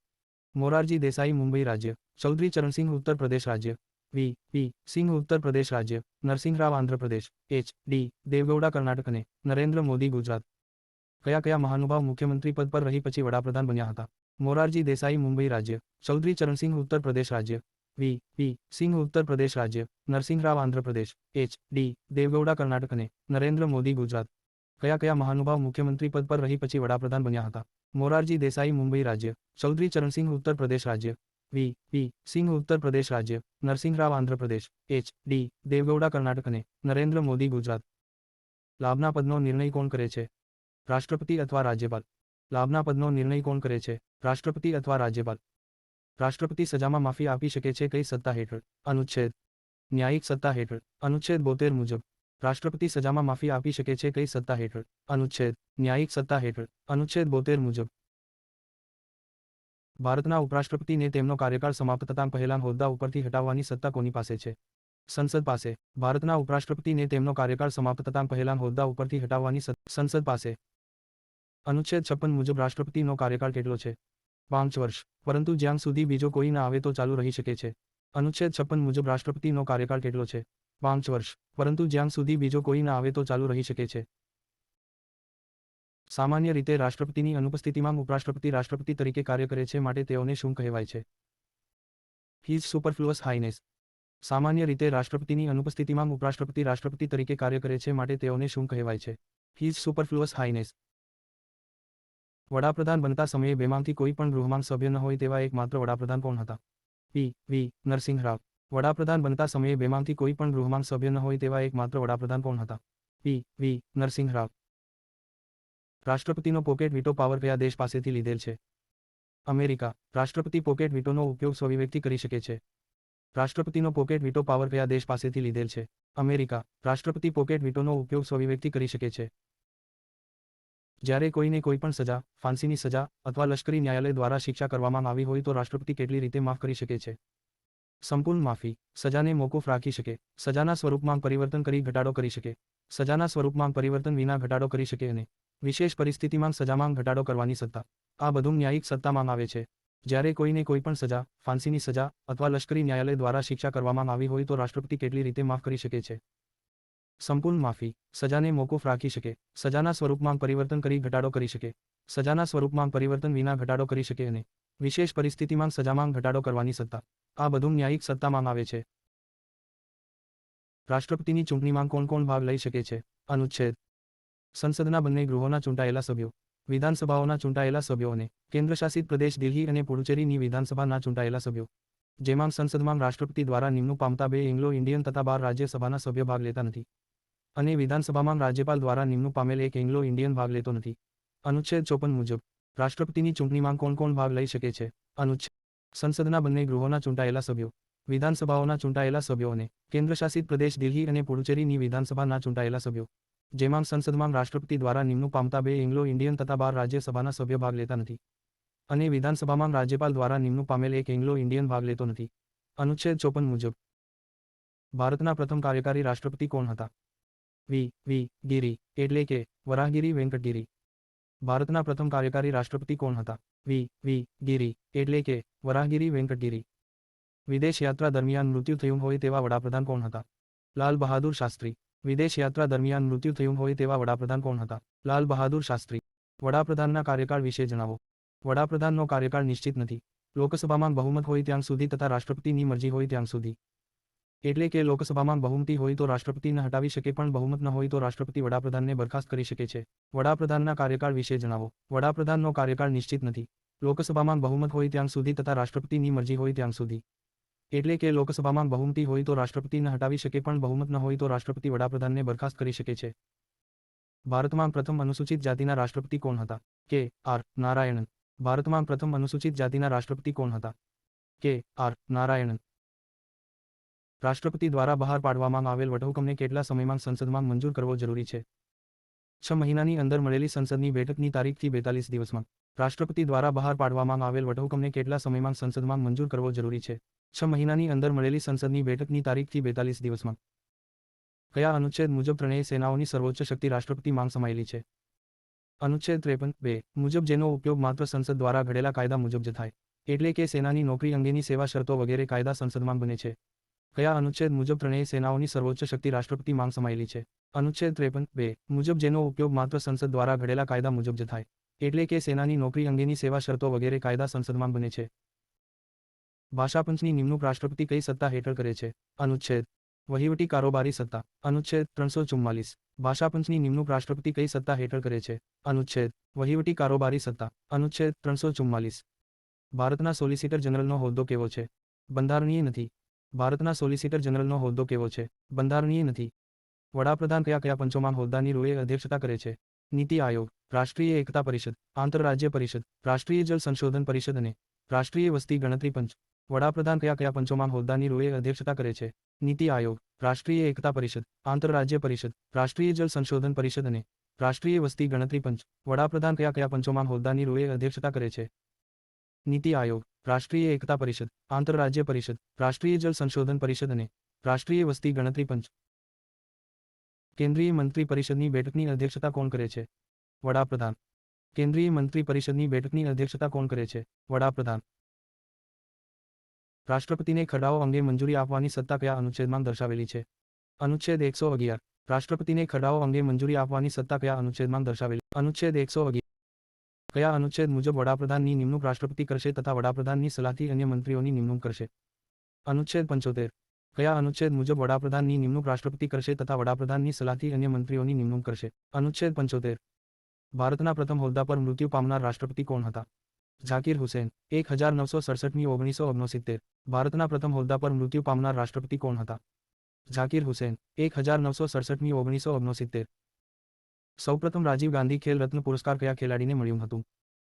મોરારજી દેસાઈ મુંબઈ રાજ્ય, ચૌધરી ચરણસિંહ ઉત્તર પ્રદેશ રાજ્ય, વી પી સિંહ ઉત્તર પ્રદેશ રાજ્ય, નરસિંહરાવ આંધ્ર પ્રદેશ, એચ ડી દેવગૌડા કર્ણાટક અને નરેન્દ્ર મોદી ગુજરાત. કયા કયા મહાનુભાવ મુખ્યમંત્રી પદ પર રહી પછી વડાપ્રધાન બન્યા હતા? મોરારજી દેસાઈ મુંબઈ રાજ્ય, ચૌધરી ચરણસિંહ ઉત્તર પ્રદેશ રાજ્ય, વી પી સિંહ ઉત્તર પ્રદેશ રાજ્ય, નરસિંહરાવ આંધ્ર પ્રદેશ, એચ ડી દેવગૌડા કર્ણાટક અને નરેન્દ્ર મોદી ગુજરાત. કયા કયા મહાનુભાવ મુખ્યમંત્રી પદ પર રહી પછી વડાપ્રધાન બન્યા હતા? મોરારજી દેસાઈ મુંબઈ રાજ્ય, ચૌધરી ચરણસિંહ ઉત્તર પ્રદેશ રાજ્ય, વી પી સિંહ ઉત્તર પ્રદેશ રાજ્ય, નરસિંહરાવ આંધ્ર પ્રદેશ, એચ ડી દેવગૌડા કર્ણાટક અને નરેન્દ્ર મોદી ગુજરાત. લાભના પદનો નિર્ણય કોણ કરે છે? રાષ્ટ્રપતિ અથવા રાજ્યપાલ. લાભના પદનો નિર્ણય કોણ કરે છે? રાષ્ટ્રપતિ અથવા રાજ્યપાલ. રાષ્ટ્રપતિ સજામાં માફી આપી શકે છે કઈ સત્તા હેઠળ? અનુચ્છેદ. ન્યાયિક સત્તા હેઠળ. અનુચ્છેદ 72 મુજબ. રાષ્ટ્રપતિ સજામાં માફી આપી શકે છે કઈ સત્તા હેઠળ? અનુચ્છેદ. ન્યાયિક સત્તા હેઠળ. અનુચ્છેદ 72 મુજબ. ભારતના ઉપરાષ્ટ્રપતિને તેમનો કાર્યકાળ સમાપ્ત થતાં પહેલાં હોદ્દા ઉપરથી હટાવવાની સત્તા કોની પાસે છે? સંસદ પાસે. ભારતના ઉપરાષ્ટ્રપતિને તેમનો કાર્યકાળ સમાપ્ત થતાં પહેલાં હોદ્દા ઉપરથી હટાવવાની સંસદ પાસે. અનુચ્છેદ 56 મુજબ રાષ્ટ્રપતિનો કાર્યકાળ કેટલો છે? 5 વર્ષ. પરંતુ જ્યાં સુધી બીજો કોઈ ના આવે તો ચાલુ રહી શકે છે. અનુચ્છેદ 56 મુજબ રાષ્ટ્રપતિનો કાર્યકાળ કેટલો છે? 5 વર્ષ. પરંતુ જ્યાં સુધી બીજો કોઈ ના આવે તો ચાલુ રહી શકે છે. સામાન્ય રીતે રાષ્ટ્રપતિની અનુપસ્થિતિમાં ઉપરાષ્ટ્રપતિ રાષ્ટ્રપતિ તરીકે કાર્ય કરે છે માટે તેઓને શું કહેવાય છે? His superfluous Highness. સામાન્ય રીતે રાષ્ટ્રપતિની અનુપસ્થિતિમાં ઉપરાષ્ટ્રપતિ રાષ્ટ્રપતિ તરીકે કાર્ય કરે છે માટે તેઓને શું કહેવાય છે? His superfluous Highness. વડાપ્રધાન બનતા સમયે બેમાંથી કોઈ પણ ગૃહમાં સભ્ય ન હોય તેવા એકમાત્ર વડાપ્રધાન કોણ હતા? પી વી નરસિંહરાવ. વડાપ્રધાન બનતા સમયે બેમાંથી કોઈ પણ ગૃહમાં સભ્ય ન હોય તેવા એકમાત્ર વડાપ્રધાન કોણ હતા? પી વી નરસિંહરાવ. રાષ્ટ્રપતિનો પોકેટ વીટો પાવર કયા દેશ પાસેથી લીધેલ છે? અમેરિકા. રાષ્ટ્રપતિ પોકેટ વીટોનો ઉપયોગ સ્વવિવ્યક્તિ કરી શકે છે. રાષ્ટ્રપતિનો પોકેટ વીટો પાવર કયા દેશ પાસેથી લીધેલ છે? અમેરિકા. રાષ્ટ્રપતિ પોકેટ વીટોનો ઉપયોગ સ્વવિવ્યક્તિ કરી શકે છે. જ્યારે કોઈને કોઈ પણ સજા, ફાંસીની સજા અથવા લશ્કરી ન્યાયાલય દ્વારા શિક્ષા કરવામાં આવી હોય તો રાષ્ટ્રપતિ કેટલી રીતે માફ કરી શકે છે? સંપૂર્ણ માફી. સજાને મોકૂફ રાખી શકે. સજાના સ્વરૂપમાં પરિવર્તન કરી ઘટાડો કરી શકે. સજાના સ્વરૂપમાં પરિવર્તન વિના ઘટાડો કરી શકે અને વિશેષ પરિસ્થિતિમાં સજામાં ઘટાડો કરવાની સત્તા. આ બધું ન્યાયિક સત્તામાં આવે છે. જ્યારે કોઈને કોઈ પણ સજા, ફાંસીની સજા અથવા લશ્કરી ન્યાયાલય દ્વારા શિક્ષા કરવામાં આવી હોય તો રાષ્ટ્રપતિ કેટલી રીતે માફ કરી શકે છે? સંપૂર્ણ માફી. સજાને મોકૂફ રાખી શકે. સજાના સ્વરૂપમાં પરિવર્તન કરી ઘટાડો કરી શકે. સજાના સ્વરૂપમાં પરિવર્તન વિના ઘટાડો કરી શકે અને વિશેષ પરિસ્થિતિમાં સજામાં ઘટાડો કરવાની સત્તા. આ બધું ન્યાયિક સત્તામાં આવે છે. રાષ્ટ્રપતિની ચૂંટણીમાં કોણ કોણ ભાગ લઈ શકે છે? અનુચ્છેદ. સંસદના બંને ગૃહોના ચૂંટાયેલા સભ્યો, વિધાનસભાઓના ચૂંટાયેલા સભ્યો અને કેન્દ્રશાસિત પ્રદેશ દિલ્હી અને પુડુચેરીની વિધાનસભાના ચૂંટાયેલા સભ્યો. જેમાં સંસદમાં રાષ્ટ્રપતિ દ્વારા નિમણૂક પામતા 2 એંગ્લો ઇન્ડિયન તથા 12 રાજ્યસભાના સભ્ય ભાગ લેતા નથી. અને વિધાનસભામાં રાજ્યપાલ દ્વારા નિમણૂક પામેલ 1 એંગ્લો ઇન્ડિયન ભાગ લેતો નથી. અનુચ્છેદ 54 મુજબ રાષ્ટ્રપતિની ચૂંટણીમાં કોણ કોણ ભાગ લઈ શકે છે? અનુચ્છેદ. સંસદના બંને ગૃહોના ચૂંટાયેલા સભ્યો, વિધાનસભાઓના ચૂંટાયેલા સભ્યો અને કેન્દ્રશાસિત પ્રદેશ દિલ્હી અને પુડુચેરીની વિધાનસભાના ચૂંટાયેલા સભ્યો. જેમાં સંસદમાં રાષ્ટ્રપતિ દ્વારા નિમણૂક પામતા 2 એંગ્લો ઇન્ડિયન તથા 12 રાજ્યસભાના સભ્ય ભાગ લેતા નથી. અને વિધાનસભામાં રાજ્યપાલ દ્વારા નિમણૂક પામેલ 1 એંગ્લો ઇન્ડિયન ભાગ લેતો નથી. અનુચ્છેદ 54 મુજબ ભારતના પ્રથમ કાર્યકારી રાષ્ટ્રપતિ કોણ હતા? વી ગિરી એટલે કે વરાહગીરી વેંકટગિરી. ભારતના પ્રથમ કાર્યકારી રાષ્ટ્રપતિ કોણ હતા? વી ગિરી એટલે કે વરાહગીરી વેંકટગિરી. વિદેશ યાત્રા દરમિયાન મૃત્યુ થયું હોય તેવા વડાપ્રધાન કોણ હતા? લાલ બહાદુર શાસ્ત્રી. વિદેશ યાત્રા દરમિયાન મૃત્યુ થયું હોય તેવા વડાપ્રધાન કોણ હતા? લાલ બહાદુર શાસ્ત્રી. વડાપ્રધાનના કાર્યકાળ વિશે જણાવો. વડાપ્રધાનનો કાર્યકાળ નિશ્ચિત નથી. લોકસભામાં બહુમત હોય ત્યાં સુધી તથા રાષ્ટ્રપતિની મરજી હોય ત્યાં સુધી. એટલે કે લોકસભામાં બહુમતી હોય તો રાષ્ટ્રપતિને હટાવી શકે પણ બહુમત ન હોય તો રાષ્ટ્રપતિ વડાપ્રધાનને બરખાસ્ત કરી શકે છે. વડાપ્રધાનના કાર્યકાળ વિશે જણાવો. વડાપ્રધાનનો કાર્યકાળ નિશ્ચિત નથી. લોકસભામાં બહુમત હોય ત્યાં સુધી તથા રાષ્ટ્રપતિની મરજી હોય ત્યાં સુધી. એટલે કે લોકસભામાં બહુમતી હોય તો રાષ્ટ્રપતિને હટાવી શકે પણ બહુમત ન હોય તો રાષ્ટ્રપતિ વડાપ્રધાનને બરખાસ્ત કરી શકે છે. ભારતમાં પ્રથમ અનુસૂચિત જાતિના રાષ્ટ્રપતિ કોણ હતા? કે આર નારાયણન. ભારતમાં પ્રથમ અનુસૂચિત જાતિના રાષ્ટ્રપતિ કોણ હતા? કે આર નારાયણન. રાષ્ટ્રપતિ દ્વારા બહાર પાડવામાં આવેલ વટહુકમને કેટલા સમયમાં સંસદમાં મંજૂર કરવો જરૂરી છે? 6 મહિનાની અંદર મળેલી સંસદની બેઠકની તારીખથી 42 દિવસમાં. રાષ્ટ્રપતિ દ્વારા બહાર પાડવામાં આવેલ વટહુકમને કેટલા સમયમાં સંસદમાં મંજૂર કરવો જરૂરી છે? 6 મહિનાની અંદર મળેલી સંસદની બેઠકની તારીખથી 42 દિવસમાં. કયા અનુચ્છેદ મુજબ ત્રણેય સેનાઓની સર્વોચ્ચ શક્તિ રાષ્ટ્રપતિ માંગ સમાયેલી છે? અનુચ્છેદ 53(2) મુજબ જેનો ઉપયોગ માત્ર સંસદ દ્વારા ઘડેલા કાયદા મુજબ જ થાય, એટલે કે સેનાની નોકરી અંગેની સેવા શરતો વગેરે કાયદા સંસદમાં બને છે. કયા અનુચ્છેદ મુજબ ત્રણેય સેનાઓની સર્વોચ્ચ શક્તિ રાષ્ટ્રપતિ માંગ સમાયેલી છે? અનુચ્છેદ 53(2) મુજબ જેનો ઉપયોગ માત્ર સંસદ દ્વારા ઘડેલા કાયદા મુજબ જ થાય, એટલે કે સેનાની નોકરી અંગેની સેવા શરતો વગેરે કાયદા સંસદમાં બને છે. ભાષાપંચની નિમણૂક રાષ્ટ્રપતિ કઈ સત્તા હેઠળ કરે છે? અનુચ્છેદ વહીવટી કારોબારી સત્તા. અનુચ્છેદ 344. ભાષાપંચની નિમણૂક રાષ્ટ્રપતિ કઈ સત્તા હેઠળ કરે છે? અનુચ્છેદ વહીવટી કારોબારી સત્તા. અનુચ્છેદ 344. ભારતના સોલિસિટર જનરલનો હોદ્દો કેવો છે? બંધારણીય નથી. ભારતના સોલિસિટર જનરલનો હોદ્દો કેવો છે? બંધારણીય નથી. વડાપ્રધાન કયા કયા પંચોમાં હોદ્દાની રૂએ અધ્યક્ષતા કરે છે? નીતિ આયોગ, રાષ્ટ્રીય એકતા પરિષદ, આંતરરાજ્ય પરિષદ, રાષ્ટ્રીય જલ સંશોધન પરિષદ અને રાષ્ટ્રીય વસ્તી ગણતરી પંચ. વડાપ્રધાન કયા કયા પંચોમાં હોદ્દાની રૂએ અધ્યક્ષતા કરે છે? નીતિ આયોગ, રાષ્ટ્રીય એકતા પરિષદ, આંતરરાજ્ય પરિષદ, રાષ્ટ્રીય જલ સંશોધન પરિષદ અને રાષ્ટ્રીય વસ્તી ગણતરી પંચ. વડાપ્રધાન કયા કયા પંચોમાં હોદ્દાની રૂએ અધ્યક્ષતા કરે છે? નીતિ આયોગ, રાષ્ટ્રીય એકતા પરિષદ, આંતરરાજ્ય પરિષદ, રાષ્ટ્રીય જલ સંશોધન પરિષદ અને રાષ્ટ્રીય વસ્તી ગણતરી પંચ. કેન્દ્રીય મંત્રી પરિષદની બેઠકની અધ્યક્ષતા કોણ કરે છે? વડાપ્રધાન. કેન્દ્રીય મંત્રી પરિષદની બેઠકની અધ્યક્ષતા કોણ કરે છે? વડાપ્રધાન. રાષ્ટ્રપતિને ખરડાઓ અંગે મંજૂરી આપવાની સત્તા કયા અનુચ્છેદમાં દર્શાવેલી છે? અનુચ્છેદ 111. રાષ્ટ્રપતિને ખરડાઓ અંગે મંજૂરી આપવાની સત્તા કયા અનુચ્છેદમાં દર્શાવેલી? અનુચ્છેદ 111. કયા અનુચ્છેદ મુજબ વડાપ્રધાનની નિમણૂક રાષ્ટ્રપતિ કરશે તથા વડાપ્રધાનની સલાહથી અન્ય મંત્રીઓની નિમણૂક કરશે? અનુચ્છેદ 75. કયા અનુચ્છેદ મુજબ વડાપ્રધાનની નિમણૂક રાષ્ટ્રપતિ કરશે તથા વડાપ્રધાનની સલાહથી અન્ય મંત્રીઓની નિમણૂક કરશે? અનુચ્છેદ 75. ભારતના પ્રથમ હોદ્દા પર મૃત્યુ પામનાર રાષ્ટ્રપતિ કોણ હતા? ઝાકિર હુસેન. 1967મી 1969. ભારતના પ્રથમ હોદ્દા પર મૃત્યુ પામનાર રાષ્ટ્રપતિ કોણ હતા? ઝાકિર હુસેન. 1967મી 1969. સૌપ્રથમ રાજીવ ગાંધી ખેલ રત્ન પુરસ્કાર કયા ખેલાડીને મળ્યું હતું?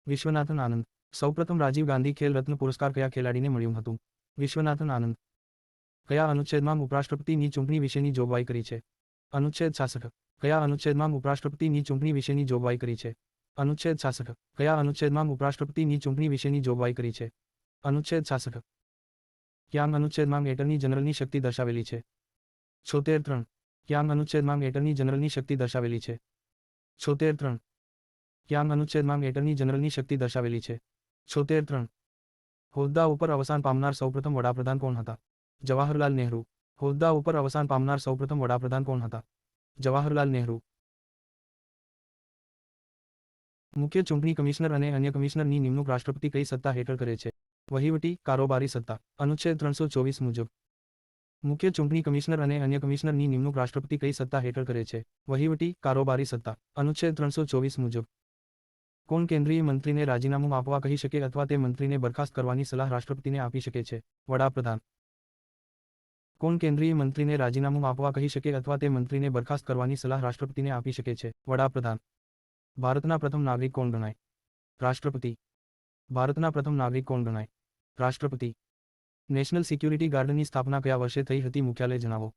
વિશ્વનાથન આનંદ. સૌપ્રથમ રાજીવ ગાંધી ખેલ રત્ન પુરસ્કાર કયા ખેલાડીને મળ્યું હતું? વિશ્વનાથન આનંદ. કયા અનુચ્છેદમાં ઉપરાષ્ટ્રપતિની ચૂંટણી વિશેની જોગવાઈ કરી છે? અનુચ્છેદ 66. કયા અનુચ્છેદમાં ઉપરાષ્ટ્રપતિની ચૂંટણી વિશેની જોગવાઈ કરી છે? અનુચ્છેદ 66. કયા અનુચ્છેદમાં ઉપરાષ્ટ્રપતિની ચૂંટણી વિશેની જોગવાઈ કરી છે? અનુચ્છેદ 66. ક્યાં અનુચ્છેદમાં એટર્ની જનરલની શક્તિ દર્શાવેલી છે? 73(3). ક્યાં અનુચ્છેદમાં એટર્ની જનરલની શક્તિ દર્શાવેલી છે? 73(3). ક્યાં અનુચ્છેદમાં એટર્ની જનરલની શક્તિ દર્શાવેલી છે? 73(3). હોદ્દા ઉપર અવસાન પામનાર સૌપ્રથમ વડાપ્રધાન કોણ હતા? જવાહરલાલ નહેરુ. હોદ્દા ઉપર અવસાન પામનાર સૌપ્રથમ વડાપ્રધાન કોણ હતા? જવાહરલાલ નહેરુ. મુખ્ય ચૂંટણી કમિશનર અને અન્ય કમિશનરની નિમણૂક રાષ્ટ્રપતિ કઈ સત્તા હેઠળ કરે છે? વહીવટી કારોબારી સત્તા. અનુચ્છેદ 324 મુજબ. મુખ્ય ચૂંટણી કમિશનર અને અન્ય કમિશનરની નિમણૂક રાષ્ટ્રપતિ કઈ સત્તા હેઠળ કરે છે? વહીવટી કારોબારી સત્તા. અનુચ્છેદ 324 મુજબ. કોણ કેન્દ્રીય મંત્રીને રાજીનામું આપવા કહી શકે અથવા તે મંત્રીને બરખાસ્ત કરવાની સલાહ રાષ્ટ્રપતિને આપી શકે છે? વડાપ્રધાન. કોણ કેન્દ્રીય મંત્રીને રાજીનામું આપવા કહી શકે અથવા તે મંત્રીને બરખાસ્ત કરવાની સલાહ રાષ્ટ્રપતિને આપી શકે છે? વડાપ્રધાન. ભારતના પ્રથમ નાગરિક કોણ ગણાય? રાષ્ટ્રપતિ. ભારતના પ્રથમ નાગરિક કોણ ગણાય? રાષ્ટ્રપતિ. નેશનલ સિક્યુરિટી ગાર્ડની સ્થાપના કયા વર્ષે થઈ હતી? મુખ્યાલય જણાવો.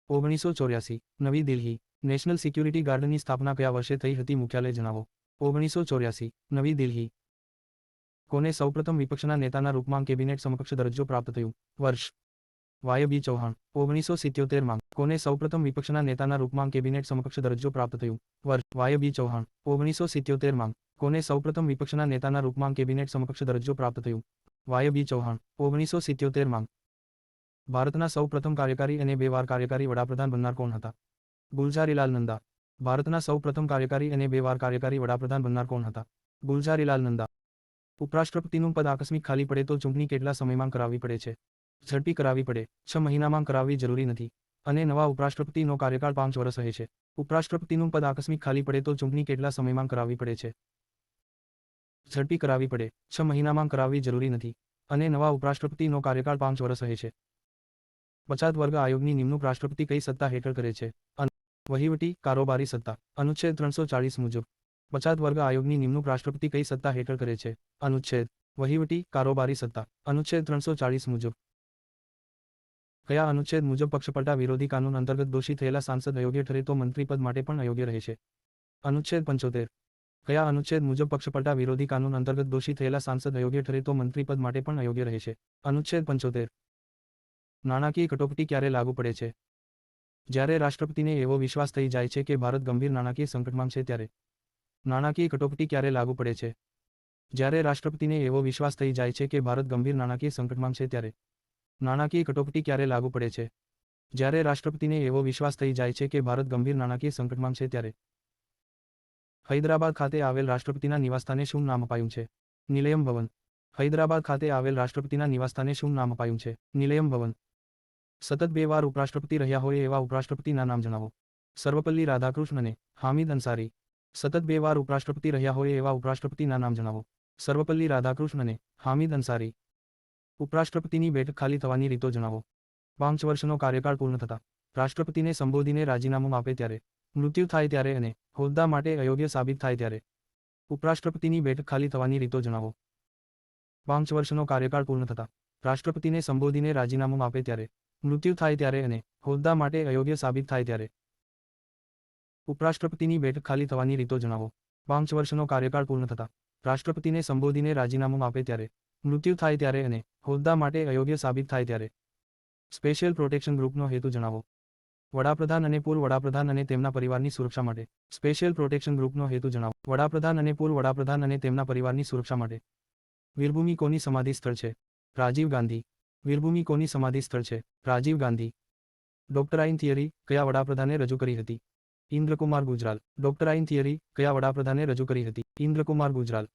1984. નવી દિલ્હી. નેશનલ સિક્યુરિટી ગાર્ડની સ્થાપના કયા વર્ષે થઈ હતી? મુખ્યાલય જણાવો. 1984. નવી દિલ્હી. કોને સૌપ્રથમ વિપક્ષના નેતાના રૂપમાં કેબિનેટ સમકક્ષ દરજ્જો પ્રાપ્ત થયું? વર્ષ. Y B Chavan. 1977માં. કોને સૌપ્રથમ વિપક્ષના નેતાના રૂપમાં કેબિનેટ સમકક્ષ દરજ્જો પ્રાપ્ત થયું? વર્ષ. Y B Chavan. 1977માં. કોને સૌપ્રથમ વિપક્ષના નેતાના રૂપમાં કેબિનેટ સમકક્ષ દરજ્જો પ્રાપ્ત થયું? Y B Chavan. 1977માં. ભારતના સૌ પ્રથમ કાર્યકારી અને 2 વાર કાર્યકારી વડાપ્રધાન બનનાર કોણ હતા? ગુલઝારીલાલ નંદા. ભારતના સૌ પ્રથમ કાર્યકારી અને 2 વાર કાર્યકારી વડાપ્રધાન બનનાર કોણ હતા? ગુલઝારીલાલ નંદા. ઉપરાષ્ટ્રપતિનું પદ આકસ્મિક ખાલી પડે તો ચૂંટણી કેટલા સમયમાં કરાવવી પડે છે? ઝડપી કરાવવી પડે. 6 મહિનામાં કરાવવી જરૂરી નથી. અને નવા ઉપરાષ્ટ્રપતિનો કાર્યકાળ 5 વર્ષ રહે છે. ઉપરાષ્ટ્રપતિનું પદ આકસ્મિક ખાલી પડે તો ચૂંટણી કેટલા સમયમાં કરાવવી પડે છે? ઝડપી કરાવવી પડે. 6 મહિનામાં કરાવવી જરૂરી નથી. અને નવા ઉપરાષ્ટ્રપતિનો કાર્યકાળ 5 વર્ષ રહે છે. પછાત વર્ગ આયોગની નિમણૂક રાષ્ટ્રપતિ કઈ સત્તા હેઠળ કરે છે? વહીવટી કારોબારી સત્તા અનુચ્છેદ 340 મુજબ પછાત વર્ગ આયોગની નિમણૂક રાષ્ટ્રપતિ કઈ સત્તા હેઠળ કરે છે? અનુચ્છેદ વહીવટી કારોબારી સત્તા અનુચ્છેદ 340 મુજબ કયા અનુચ્છેદ મુજબ પક્ષપલટા વિરોધી કાનૂન અંતર્ગત દોષી થયેલા સાંસદ અયોગ્ય ઠરે તો મંત્રીપદ માટે પણ અયોગ્ય રહેશે? અનુચ્છેદ 75 કયા અનુચ્છેદ મુજબ પક્ષપલટા વિરોધી કાનૂન અંતર્ગત દોષી થયેલા સાંસદ અયોગ્ય ઠરે તો મંત્રીપદ માટે પણ અયોગ્ય રહેશે? અનુચ્છેદ 75 નાણાકીય કટોકટી ક્યારે લાગુ પડે છે? જ્યારે રાષ્ટ્રપતિને એવો વિશ્વાસ થઈ જાય છે કે ભારત ગંભીર નાણાકીય સંકટમાં છે ત્યારે. નાણાકીય કટોકટી ક્યારે લાગુ પડે છે? જ્યારે રાષ્ટ્રપતિને એવો વિશ્વાસ થઈ જાય છે કે ભારત ગંભીર નાણાકીય સંકટમાં છે ત્યારે. નાણાકીય કટોકટી ક્યારે લાગુ પડે છે? જ્યારે રાષ્ટ્રપતિને એવો વિશ્વાસ થઈ જાય છે કે ભારત ગંભીર નાણાકીય સંકટમાં છે ત્યારે. હૈદરાબાદ ખાતે આવેલ રાષ્ટ્રપતિના નિવાસસ્થાને શું નામ અપાયું છે? નિલયમ ભવન. હૈદરાબાદ ખાતે આવેલ રાષ્ટ્રપતિના નિવાસસ્થાને શું નામ અપાયું છે? નિલયમ ભવન. સતત 2 વાર ઉપરાષ્ટ્રપતિ રહ્યા હોય એવા ઉપરાષ્ટ્રપતિના નામ જણાવો. સર્વપલ્લી રાધાકૃષ્ણ અને હામિદ અંસારી. સતત 2 વાર ઉપરાષ્ટ્રપતિ રહ્યા હોય એવા ઉપરાષ્ટ્રપતિના નામ જણાવો. સર્વપલ્લી રાધાકૃષ્ણ અને હામિદ અંસારી. ઉપરાષ્ટ્રપતિની બેઠક ખાલી થવાની રીતો જણાવો. 5 વર્ષનો કાર્યકાળ પૂર્ણ થતા રાષ્ટ્રપતિને સંબોધીને રાજીનામું આપે ત્યારે, મૃત્યુ થાય ત્યારે અને હોદ્દા માટે અયોગ્ય સાબિત થાય ત્યારે. ઉપરાષ્ટ્રપતિની બેઠક ખાલી થવાની રીતો જણાવો. 5 વર્ષનો કાર્યકાળ પૂર્ણ થતા રાષ્ટ્રપતિને સંબોધીને રાજીનામું આપે ત્યારે, મૃત્યુ થાય ત્યારે અને હોદ્દા માટે અયોગ્ય સાબિત થાય ત્યારે. ઉપરાષ્ટ્રપતિની બેઠક ખાલી થવાની રીતો જણાવો. 5 વર્ષનો કાર્યકાળ પૂર્ણ થતા રાષ્ટ્રપતિને સંબોધીને રાજીનામું આપે ત્યારે, મૃત્યુ થાય ત્યારે અને હોદ્દા માટે અયોગ્ય સાબિત થાય ત્યારે. સ્પેશિયલ પ્રોટેક્શન ગ્રુપનો હેતુ જણાવો. વડાપ્રધાન અને પૂર્વ વડાપ્રધાન અને તેમના પરિવારની સુરક્ષા માટે. સ્પેશિયલ પ્રોટેક્શન ગ્રુપનો હેતુ જણાવો. વડાપ્રધાન અને પૂર્વ વડાપ્રધાન અને તેમના પરિવારની સુરક્ષા માટે. વીરભૂમિ કોની સમાધિ સ્થળ છે? રાજીવ ગાંધી. વીરભૂમિ કોની સમાધિ સ્થળ છે? રાજીવ ગાંધી. ડોક્ટરાઇન થિયરી કયા વડાપ્રધાને રજૂ કરી હતી? ઇન્દ્રકુમાર ગુજરાલ. ડોક્ટરાઇન થિયરી કયા વડાપ્રધાને રજૂ કરી હતી? ઇન્દ્રકુમાર ગુજરાલ.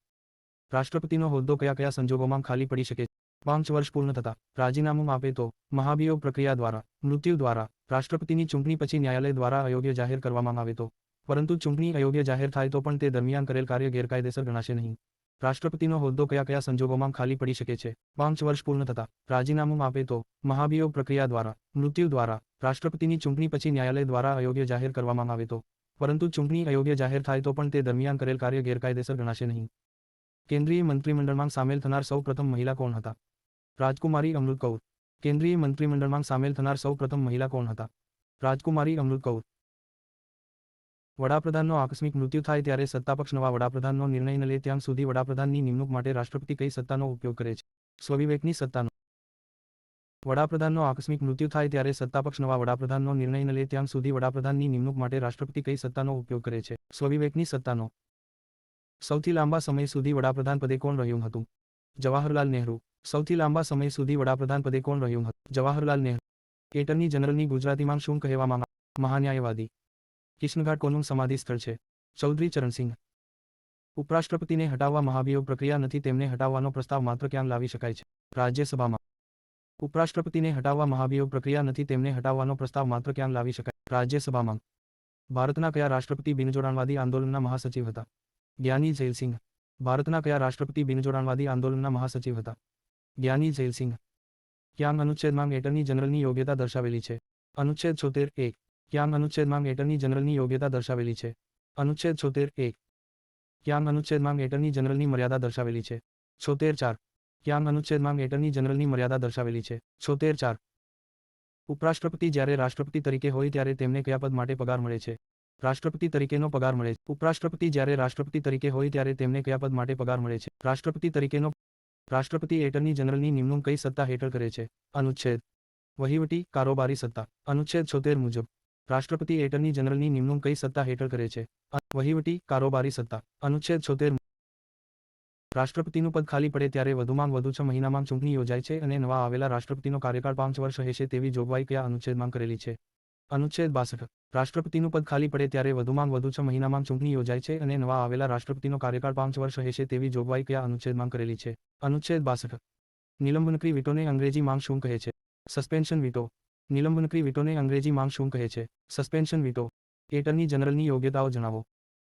રાષ્ટ્રપતિનો હોદ્દો કયા કયા સંજોગોમાં ખાલી પડી શકે છે? 5 વર્ષ પૂર્ણ થતા રાજીનામું આપે તો, મહાભિયોગ પ્રક્રિયા દ્વારા, મૃત્યુ દ્વારા, રાષ્ટ્રપતિની ચૂંટણી પછી ન્યાયાલય દ્વારા અયોગ્ય જાહેર કરવામાં આવે તો, પરંતુ ચૂંટણી અયોગ્ય જાહેર થાય તો પણ તે દરમિયાન કરેલ કાર્ય ગેરકાયદેસર ગણાશે નહીં. રાષ્ટ્રપતિનો હોદ્દો કયા કયા સંજોગોમાં ખાલી પડી શકે છે? 5 વર્ષ પૂર્ણ થતા રાજીનામું આપે તો, મહાભિયોગ પ્રક્રિયા દ્વારા, મૃત્યુ દ્વારા, રાષ્ટ્રપતિની ચૂંટણી પછી ન્યાયાલય દ્વારા અયોગ્ય જાહેર કરવામાં આવે તો, પરંતુ ચૂંટણી અયોગ્ય જાહેર થાય તો પણ તે દરમિયાન કરેલ કાર્ય ગેરકાયદેસર ગણાશે નહીં. કેન્દ્રીય મંત્રીમંડળમાં સામેલ થનાર સૌ પ્રથમ મહિલા કોણ હતા? રાજકુમારી અમૃત કૌર. કેન્દ્રીય મંત્રીમંડળમાં સામેલ થનાર સૌ પ્રથમ મહિલા કોણ હતા? રાજકુમારી અમૃત કૌર. વડાપ્રધાનનો આકસ્મિક મૃત્યુ થાય ત્યારે સત્તાપક્ષ નવા વડાપ્રધાનનો નિર્ણય ન લે ત્યાં સુધી વડાપ્રધાનની નિમણૂક માટે રાષ્ટ્રપતિ કઈ સત્તાનો ઉપયોગ કરે છે? સ્વવિવેકની સત્તાનો. વડાપ્રધાનનો આકસ્મિક મૃત્યુ થાય ત્યારે સત્તાપક્ષ નવા વડાપ્રધાનનો નિર્ણય ન લે ત્યાં સુધી વડાપ્રધાનની નિમણૂક માટે રાષ્ટ્રપતિ કઈ સત્તાનો ઉપયોગ કરે છે? સ્વવિવેકની સત્તાનો. સૌથી લાંબા સમય સુધી વડાપ્રધાન પદે કોણ રહ્યું હતું? જવાહરલાલ નહેરુ. સૌથી લાંબા સમય સુધી વડાપ્રધાન પદે કોણ રહ્યું હતું? જવાહરલાલ નહેરુ. એટર્ની જનરલની ગુજરાતીમાં શું કહેવામાં આવે? મહાન્યાયવાદી. કિશનઘાટ કોનું સમાધિ સ્થળ છે? ચૌધરી ચરણસિંહ. ઉપરાષ્ટ્રપતિને હટાવવા મહાભિયોગ પ્રક્રિયા નથી તેમને હટાવવાનો પ્રસ્તાવ માત્ર ક્યાં લાવી શકાય છે? રાજ્યસભામાં. ઉપરાષ્ટ્રપતિને હટાવવા મહાભિયોગ પ્રક્રિયા નથી તેમને હટાવવાનો પ્રસ્તાવ માત્ર ક્યાં લાવી શકાય? રાજ્યસભામાં. ભારતના કયા રાષ્ટ્રપતિ બિનજોડાણવાદી આંદોલનના મહાસચિવ હતા? જ્ઞાની ઝૈલસિંહ. ભારતના કયા રાષ્ટ્રપતિ બિનજોડાણવાદી આંદોલનના મહાસચિવ હતા? જ્ઞાની ઝૈલસિંહ. ક્યાં અનુચ્છેદમાં એટર્ની જનરલની યોગ્યતા દર્શાવેલી છે? અનુચ્છેદ 76(1). ક્યાં અનુચ્છેદમાં એટર્ની જનરલની યોગ્યતા દર્શાવેલી છે? અનુચ્છેદ 76(1). ક્યાં અનુચ્છેદમાં એટર્ની જનરલની મર્યાદા દર્શાવેલી છે? 76(4). ક્યાં અનુચ્છેદમાં એટર્ની જનરલની મર્યાદા દર્શાવેલી છે? 76(4). ઉપરાષ્ટ્રપતિ જ્યારે રાષ્ટ્રપતિ તરીકે હોય ત્યારે તેમને કયા પદ માટે પગાર મળે છે? રાષ્ટ્રપતિ તરીકેનો પગાર મળે છે. ઉપરાષ્ટ્રપતિ જ્યારે રાષ્ટ્રપતિ તરીકે હોય ત્યારે તેમને કયા પદ માટે પગાર મળે છે? રાષ્ટ્રપતિ તરીકેનો. રાષ્ટ્રપતિ એટર્ની જનરલની નિમણૂક કઈ સત્તા હેઠળ કરે છે? અનુચ્છેદ વહીવટી કારોબારી સત્તા અનુચ્છેદ 76 મુજબ રાષ્ટ્રપતિ એટર્ની જનરલની નિમણૂક કઈ સત્તા હેઠળ કરે છે? વહીવટી કારોબારી સત્તા અનુચ્છેદ 76. રાષ્ટ્રપતિનું પદ ખાલી પડે ત્યારે વધુમાં વધુ 6 મહિનામાં ચૂંટણી યોજાય છે અને નવા આવેલા રાષ્ટ્રપતિનો કાર્યકાળ 5 વર્ષ રહેશે તેવી જોગવાઈ કયા અનુચ્છેદમાં કરેલી છે? અનુચ્છેદ 62. રાષ્ટ્રપતિનું પદ ખાલી પડે ત્યારે વધુમાં વધુ 6 મહિનામાં ચૂંટણી યોજાય છે અને નવા આવેલા રાષ્ટ્રપતિનો કાર્યકાળ 5 વર્ષ રહેશે તેવી જોગવાઈ કયા અનુચ્છેદમાં કરેલી છે? અનુચ્છેદ 62. નિલંબનકરી વિટોને અંગ્રેજીમાં શું કહે છે? સસ્પેન્શન વિટો. નિલંબનકરી વિટોને અંગ્રેજીમાં શું કહે છે? સસ્પેન્શન વિટો. એટર્ની જનરલની યોગ્યતાઓ જણાવો.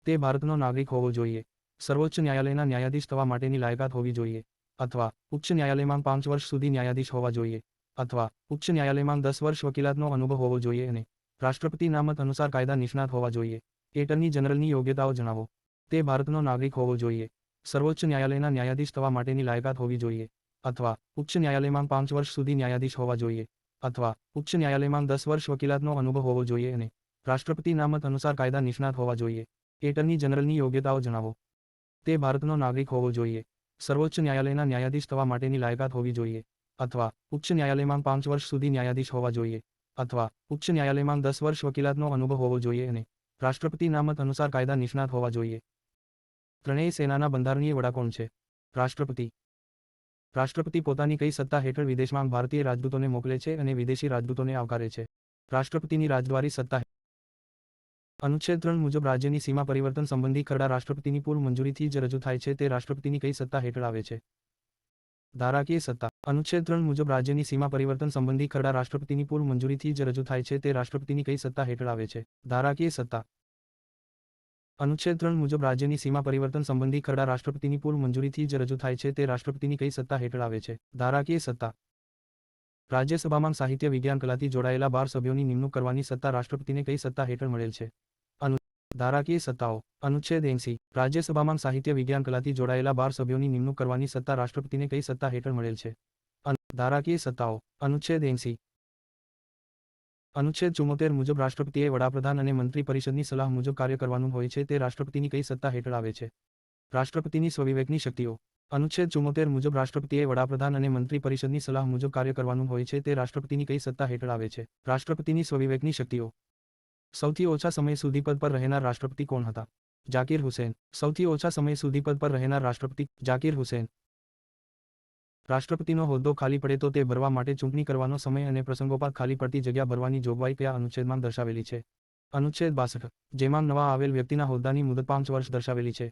તે ભારતનો નાગરિક હોવો જોઈએ. સર્વોચ્ચ ન્યાયાલયના ન્યાયાધીશ થવા માટેની લાયકાત હોવી જોઈએ. અથવા ઉચ્ચ ન્યાયાલયમાં 5 વર્ષ સુધી ન્યાયાધીશ હોવા જોઈએ. અથવા ઉચ્ચ ન્યાયાલયમાં 10 વર્ષ વકીલાતનો અનુભવ હોવો જોઈએ અને રાષ્ટ્રપતિના મત અનુસાર કાયદા નિષ્ણાત હોવા જોઈએ. એટર્ની જનરલની યોગ્યતાઓ જણાવો. તે ભારતનો નાગરિક હોવો જોઈએ. સર્વોચ્ચ ન્યાયાલયના ન્યાયાધીશ થવા માટેની લાયકાત હોવી જોઈએ. અથવા ઉચ્ચ ન્યાયાલયમાં 5 વર્ષ સુધી ન્યાયાધીશ હોવા જોઈએ. અથવા ઉચ્ચ ન્યાયાલયમાં 10 વર્ષ વકીલાતનો અનુભવ હોવો જોઈએ અને રાષ્ટ્રપતિના મત અનુસાર કાયદા નિષ્ણાત હોવા જોઈએ. એટર્ની જનરલની યોગ્યતાઓ જણાવો. તે ભારતનો નાગરિક હોવો જોઈએ. સર્વોચ્ચ ન્યાયાલયના ન્યાયાધીશ થવા માટેની લાયકાત હોવી જોઈએ. અથવા ઉચ્ચ ન્યાયાલયમાં 5 વર્ષ સુધી ન્યાયાધીશ હોવા જોઈએ. અથવા ઉચ્ચ ન્યાયાલયમાં 10 વર્ષ વકીલાતનો અનુભવ હોવો જોઈએ અને રાષ્ટ્રપતિના મત અનુસાર કાયદા નિષ્ણાત હોવા જોઈએ. ત્રણેય સેનાના બંધારણીય વડા કોણ છે? રાષ્ટ્રપતિ. રાષ્ટ્રપતિ પોતાની કઈ સત્તા હેઠળ વિદેશમાં ભારતીય રાજદૂતોને મોકલે છે અને વિદેશી રાજદૂતોને આવકારે છે? રાષ્ટ્રપતિની રાજદ્વારી સત્તા. અનુચ્છેદ 3 મુજબ રાજ્યની સીમા પરિવર્તન સંબંધી ખરડા રાષ્ટ્રપતિની પૂર્વ મંજૂરીથી જ રજૂ થાય છે તે રાષ્ટ્રપતિની કઈ સત્તા હેઠળ આવે છે? ધારાકીય સત્તા. અનુચ્છેદ 3 મુજબ રાજ્યની સીમા પરિવર્તન સંબંધી ખરડા રાષ્ટ્રપતિની પૂર્વ મંજૂરીથી જ રજૂ થાય છે તે રાષ્ટ્રપતિની કઈ સત્તા હેઠળ આવે છે? ધારાકીય સત્તા. અનુચ્છેદ 3 મુજબ રાજ્યની સીમા પરિવર્તન સંબંધી ખરડા રાષ્ટ્રપતિની પૂર્વ મંજૂરીથી જ રજૂ થાય છે તે રાષ્ટ્રપતિની કઈ સત્તા હેઠળ આવે છે? ધારાકીય સત્તા. રાજ્યસભામાં સાહિત્ય વિજ્ઞાન કલાથી જોડાયેલા 12 સભ્યોની નિમણૂક કરવાની સત્તા રાષ્ટ્રપતિને કઈ સત્તા હેઠળ મળેલ છે? ધારાકીય સત્તાઓ. અનુચ્છેદ 80. રાજ્યસભામાં સાહિત્ય વિજ્ઞાન કલાથી જોડાયેલા 12 સભ્યોની નિમણૂક કરવાની સત્તા રાષ્ટ્રપતિને કઈ સત્તા હેઠળ મળેલ છે? ધારાકીય સત્તાઓ. અનુચ્છેદ 80. અનુચ્છેદ 74 મુજબ રાષ્ટ્રપતિએ વડાપ્રધાન અને મંત્રી પરિષદની સલાહ મુજબ કાર્ય કરવાનું હોય છે તે રાષ્ટ્રપતિની કઈ સત્તા હેઠળ આવે છે? રાષ્ટ્રપતિની સ્વવિવેકની શક્તિઓ. અનુચ્છેદ 74 મુજબ રાષ્ટ્રપતિએ વડાપ્રધાન અને મંત્રી પરિષદની સલાહ મુજબ કાર્ય કરવાનું હોય છે તે રાષ્ટ્રપતિની કઈ સત્તા હેઠળ આવે છે? રાષ્ટ્રપતિની સ્વવિવેકની શક્તિઓ. સૌથી ઓછા સમય સુધી પદ પર રહેનાર રાષ્ટ્રપતિ કોણ હતા? ઝાકિર હુસેન. સૌથી ઓછા સમય સુધી પદ પર રહેનાર રાષ્ટ્રપતિ ઝાકિર હુસેન. રાષ્ટ્રપતિનો હોદ્દો ખાલી પડે તો તે ભરવા માટે ચૂંટણી કરવાનો સમય અને પ્રસંગોપાત ખાલી પડતી જગ્યા ભરવાની જોગવાઈ કયા અનુચ્છેદમાં દર્શાવેલી છે? અનુચ્છેદ 62. જેમાં નવા આવેલ વ્યક્તિના હોદ્દાની મુદત 5 વર્ષ દર્શાવેલી છે.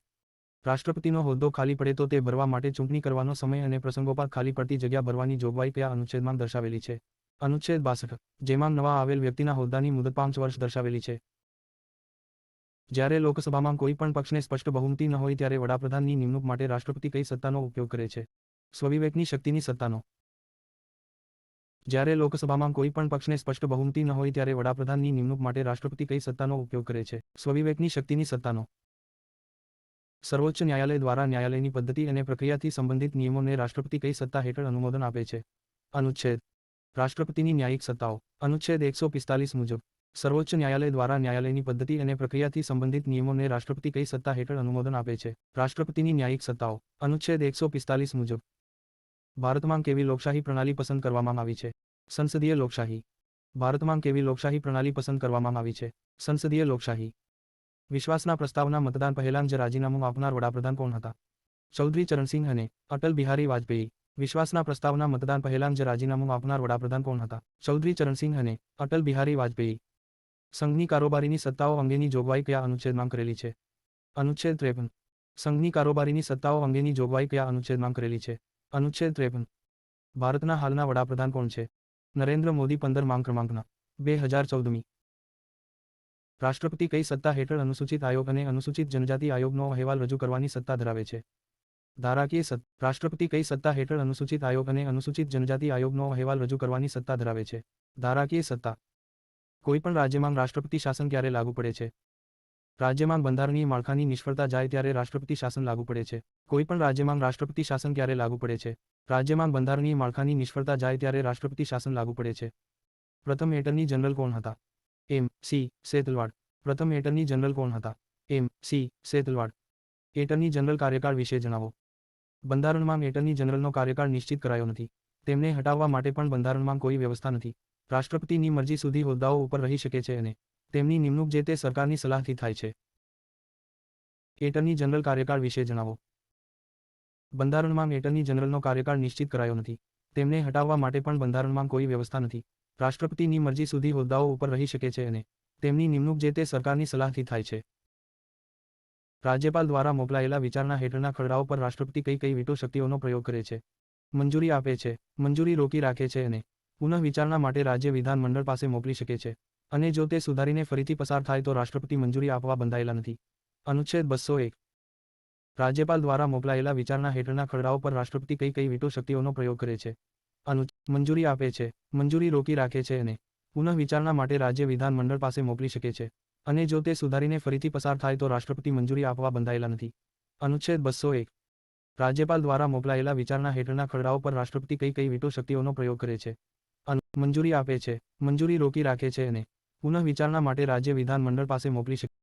રાષ્ટ્રપતિનો હોદ્દો ખાલી પડે તો તે ભરવા માટે ચૂંટણી કરવાનો સમય અને પ્રસંગોપાત ખાલી પડતી જગ્યા ભરવાની જોગવાઈ કયા અનુચ્છેદમાં દર્શાવેલી છે? અનુચ્છેદ 62. જેમાં નવા આવેલ વ્યક્તિના હોદ્દાની મુદત 5 વર્ષ દર્શાવેલી છે. જ્યારે લોકસભામાં કોઈ પણ પક્ષને સ્પષ્ટ બહુમતી ન હોય ત્યારે વડાપ્રધાનની નિમણૂક માટે રાષ્ટ્રપતિ કઈ સત્તાનો ઉપયોગ કરે છે? સ્વવિવેકની શક્તિની સત્તાનો. જ્યારે લોકસભામાં કોઈ પણ પક્ષને સ્પષ્ટ બહુમતી ન હોય ત્યારે વડાપ્રધાનની નિમણૂક માટે રાષ્ટ્રપતિ કઈ સત્તાનો ઉપયોગ કરે છે? સ્વવિવેકની શક્તિની સત્તાનો. સર્વોચ્ચ ન્યાયાલય દ્વારા ન્યાયાલયની પદ્ધતિ અને પ્રક્રિયાથી સંબંધિત નિયમોને રાષ્ટ્રપતિ કઈ સત્તા હેઠળ અનુમોદન આપે છે? અનુચ્છેદ. રાષ્ટ્રપતિની ન્યાયિક સત્તાઓ. અનુચ્છેદ 145 મુજબ સર્વોચ્ચ ન્યાયાલય દ્વારા ન્યાયાલયની પદ્ધતિ અને પ્રક્રિયાથી સંબંધિત નિયમોને રાષ્ટ્રપતિ કઈ સત્તા હેઠળ અનુમોદન આપે છે? રાષ્ટ્રપતિની ન્યાયિક સત્તાઓ. અનુચ્છેદ 145 મુજબ ભારતમાં કેવી લોકશાહી પ્રણાલી પસંદ કરવામાં આવી છે? સંસદીય લોકશાહી. ભારતમાં કેવી લોકશાહી પ્રણાલી પસંદ કરવામાં આવી છે? સંસદીય લોકશાહી. વિશ્વાસના પ્રસ્તાવના મતદાન પહેલાં જ રાજીનામું આપનાર વડાપ્રધાન કોણ હતા? ચૌધરી ચરણસિંહ અને અટલ બિહારી વાજપેયી. વિશ્વાસના પ્રસ્તાવના મતદાન પહેલાં જ રાજીનામું આપનાર વડાપ્રધાન કોણ હતા? ચૌધરી ચરણસિંહ અને અટલ બિહારી વાજપેયી. સંઘની કારોબારીની સત્તાઓ અંગેની જોગવાઈ કયા અનુચ્છેદમાં કરેલી છે? અનુચ્છેદ 53. સંઘની કારોબારીની સત્તાઓ અંગેની જોગવાઈ કયા અનુચ્છેદમાં કરેલી છે? અનુચ્છેદ 53. ભારતના હાલના વડાપ્રધાન કોણ છે? નરેન્દ્ર મોદી 15મા ક્રમાંકના. 2014મી. રાષ્ટ્રપતિ કઈ સત્તા હેઠળ અનુસૂચિત આયોગ અને અનુસૂચિત જનજાતિ આયોગનો અહેવાલ રજૂ કરવાની સત્તા ધરાવે છે? ધારાકીય સત્તા. રાષ્ટ્રપતિ કઈ સત્તા હેઠળ અનુસૂચિત આયોગ અને અનુસૂચિત જનજાતિ આયોગનો અહેવાલ રજૂ કરવાની સત્તા ધરાવે છે? ધારાકીય સત્તા. કોઈપણ રાજ્યમાં રાષ્ટ્રપતિ શાસન ક્યારે લાગુ પડે છે? રાજ્યમાં બંધારણીય માળખાની નિષ્ફળતા જાય ત્યારે રાષ્ટ્રપતિ શાસન લાગુ પડે છે. કોઈપણ રાજ્યમાં રાષ્ટ્રપતિ શાસન ક્યારે લાગુ પડે છે? રાજ્યમાં બંધારણીય માળખાની નિષ્ફળતા જાય ત્યારે રાષ્ટ્રપતિ શાસન લાગુ પડે છે. પ્રથમ એટર્ની જનરલ કોણ હતા? એમ. સી. સેતલવાડ. પ્રથમ એટર્ની જનરલ કોણ હતા? એમ. સી. સેતલવાડ. એટર્ની જનરલ કાર્યકાળ વિશે જણાવો. બંધારણમાં એટર્ની જનરલનો કાર્યકાળ નિશ્ચિત કરાયો નથી. તેમને હટાવવા માટે પણ બંધારણમાં કોઈ વ્યવસ્થા નથી. રાષ્ટ્રપતિની મરજી સુધી હોદ્દાઓ ઉપર રહી શકે છે અને તેમની નિમણૂક જે તે સરકારની સલાહથી થાય છે. એટર્ની જનરલ કાર્યકાળ વિશે જણાવો. બંધારણમાં એટર્ની જનરલનો કાર્યકાળ નિશ્ચિત કરાયો નથી. તેમને હટાવવા માટે પણ બંધારણમાં કોઈ વ્યવસ્થા નથી. રાષ્ટ્રપતિની મરજી સુધી હોદ્દાઓ ઉપર રહી શકે છે અને તેમની નિમણૂક જે તે સરકારની સલાહથી થાય છે. રાજ્યપાલ દ્વારા મોકલાયેલા વિચારણા હેઠળના ખરડાઓ પર રાષ્ટ્રપતિ કઈ કઈ વીટો શક્તિઓનો પ્રયોગ કરે છે? મંજૂરી આપે છે, મંજૂરી રોકી રાખે છે અને પુનઃ વિચારણા માટે રાજ્ય વિધાન મંડળ પાસે મોકલી શકે છે. અને જો તે સુધારીને ફરીથી પસાર થાય તો રાષ્ટ્રપતિ મંજૂરી આપવા બંધાયેલા નથી. અનુચ્છેદ 201. રાજ્યપાલ દ્વારા મોકલાયેલા વિચારણા હેઠળના ખરડાઓ પર રાષ્ટ્રપતિ કઈ કઈ વીટો શક્તિઓનો પ્રયોગ કરે છે? મંજૂરી આપે છે, મંજૂરી રોકી રાખે છે અને પુનઃ વિચારણા માટે રાજ્ય વિધાનમંડળ પાસે મોકલી શકે છે અને જો તે સુધારીને ફરીથી પસાર થાય તો રાષ્ટ્રપતિ મંજૂરી આપવા બંધાયેલા નથી. અનુચ્છેદ 201 રાજ્યપાલ દ્વારા મોકલાયેલા વિચારણા હેઠળના ખરડાઓ પર રાષ્ટ્રપતિ કઈ કઈ વીટો શક્તિઓનો પ્રયોગ કરે છે. મંજૂરી આપે છે, મંજૂરી રોકી રાખે છે અને પુનઃ વિચારણા માટે રાજ્ય વિધાનમંડળ પાસે મોકલી શકે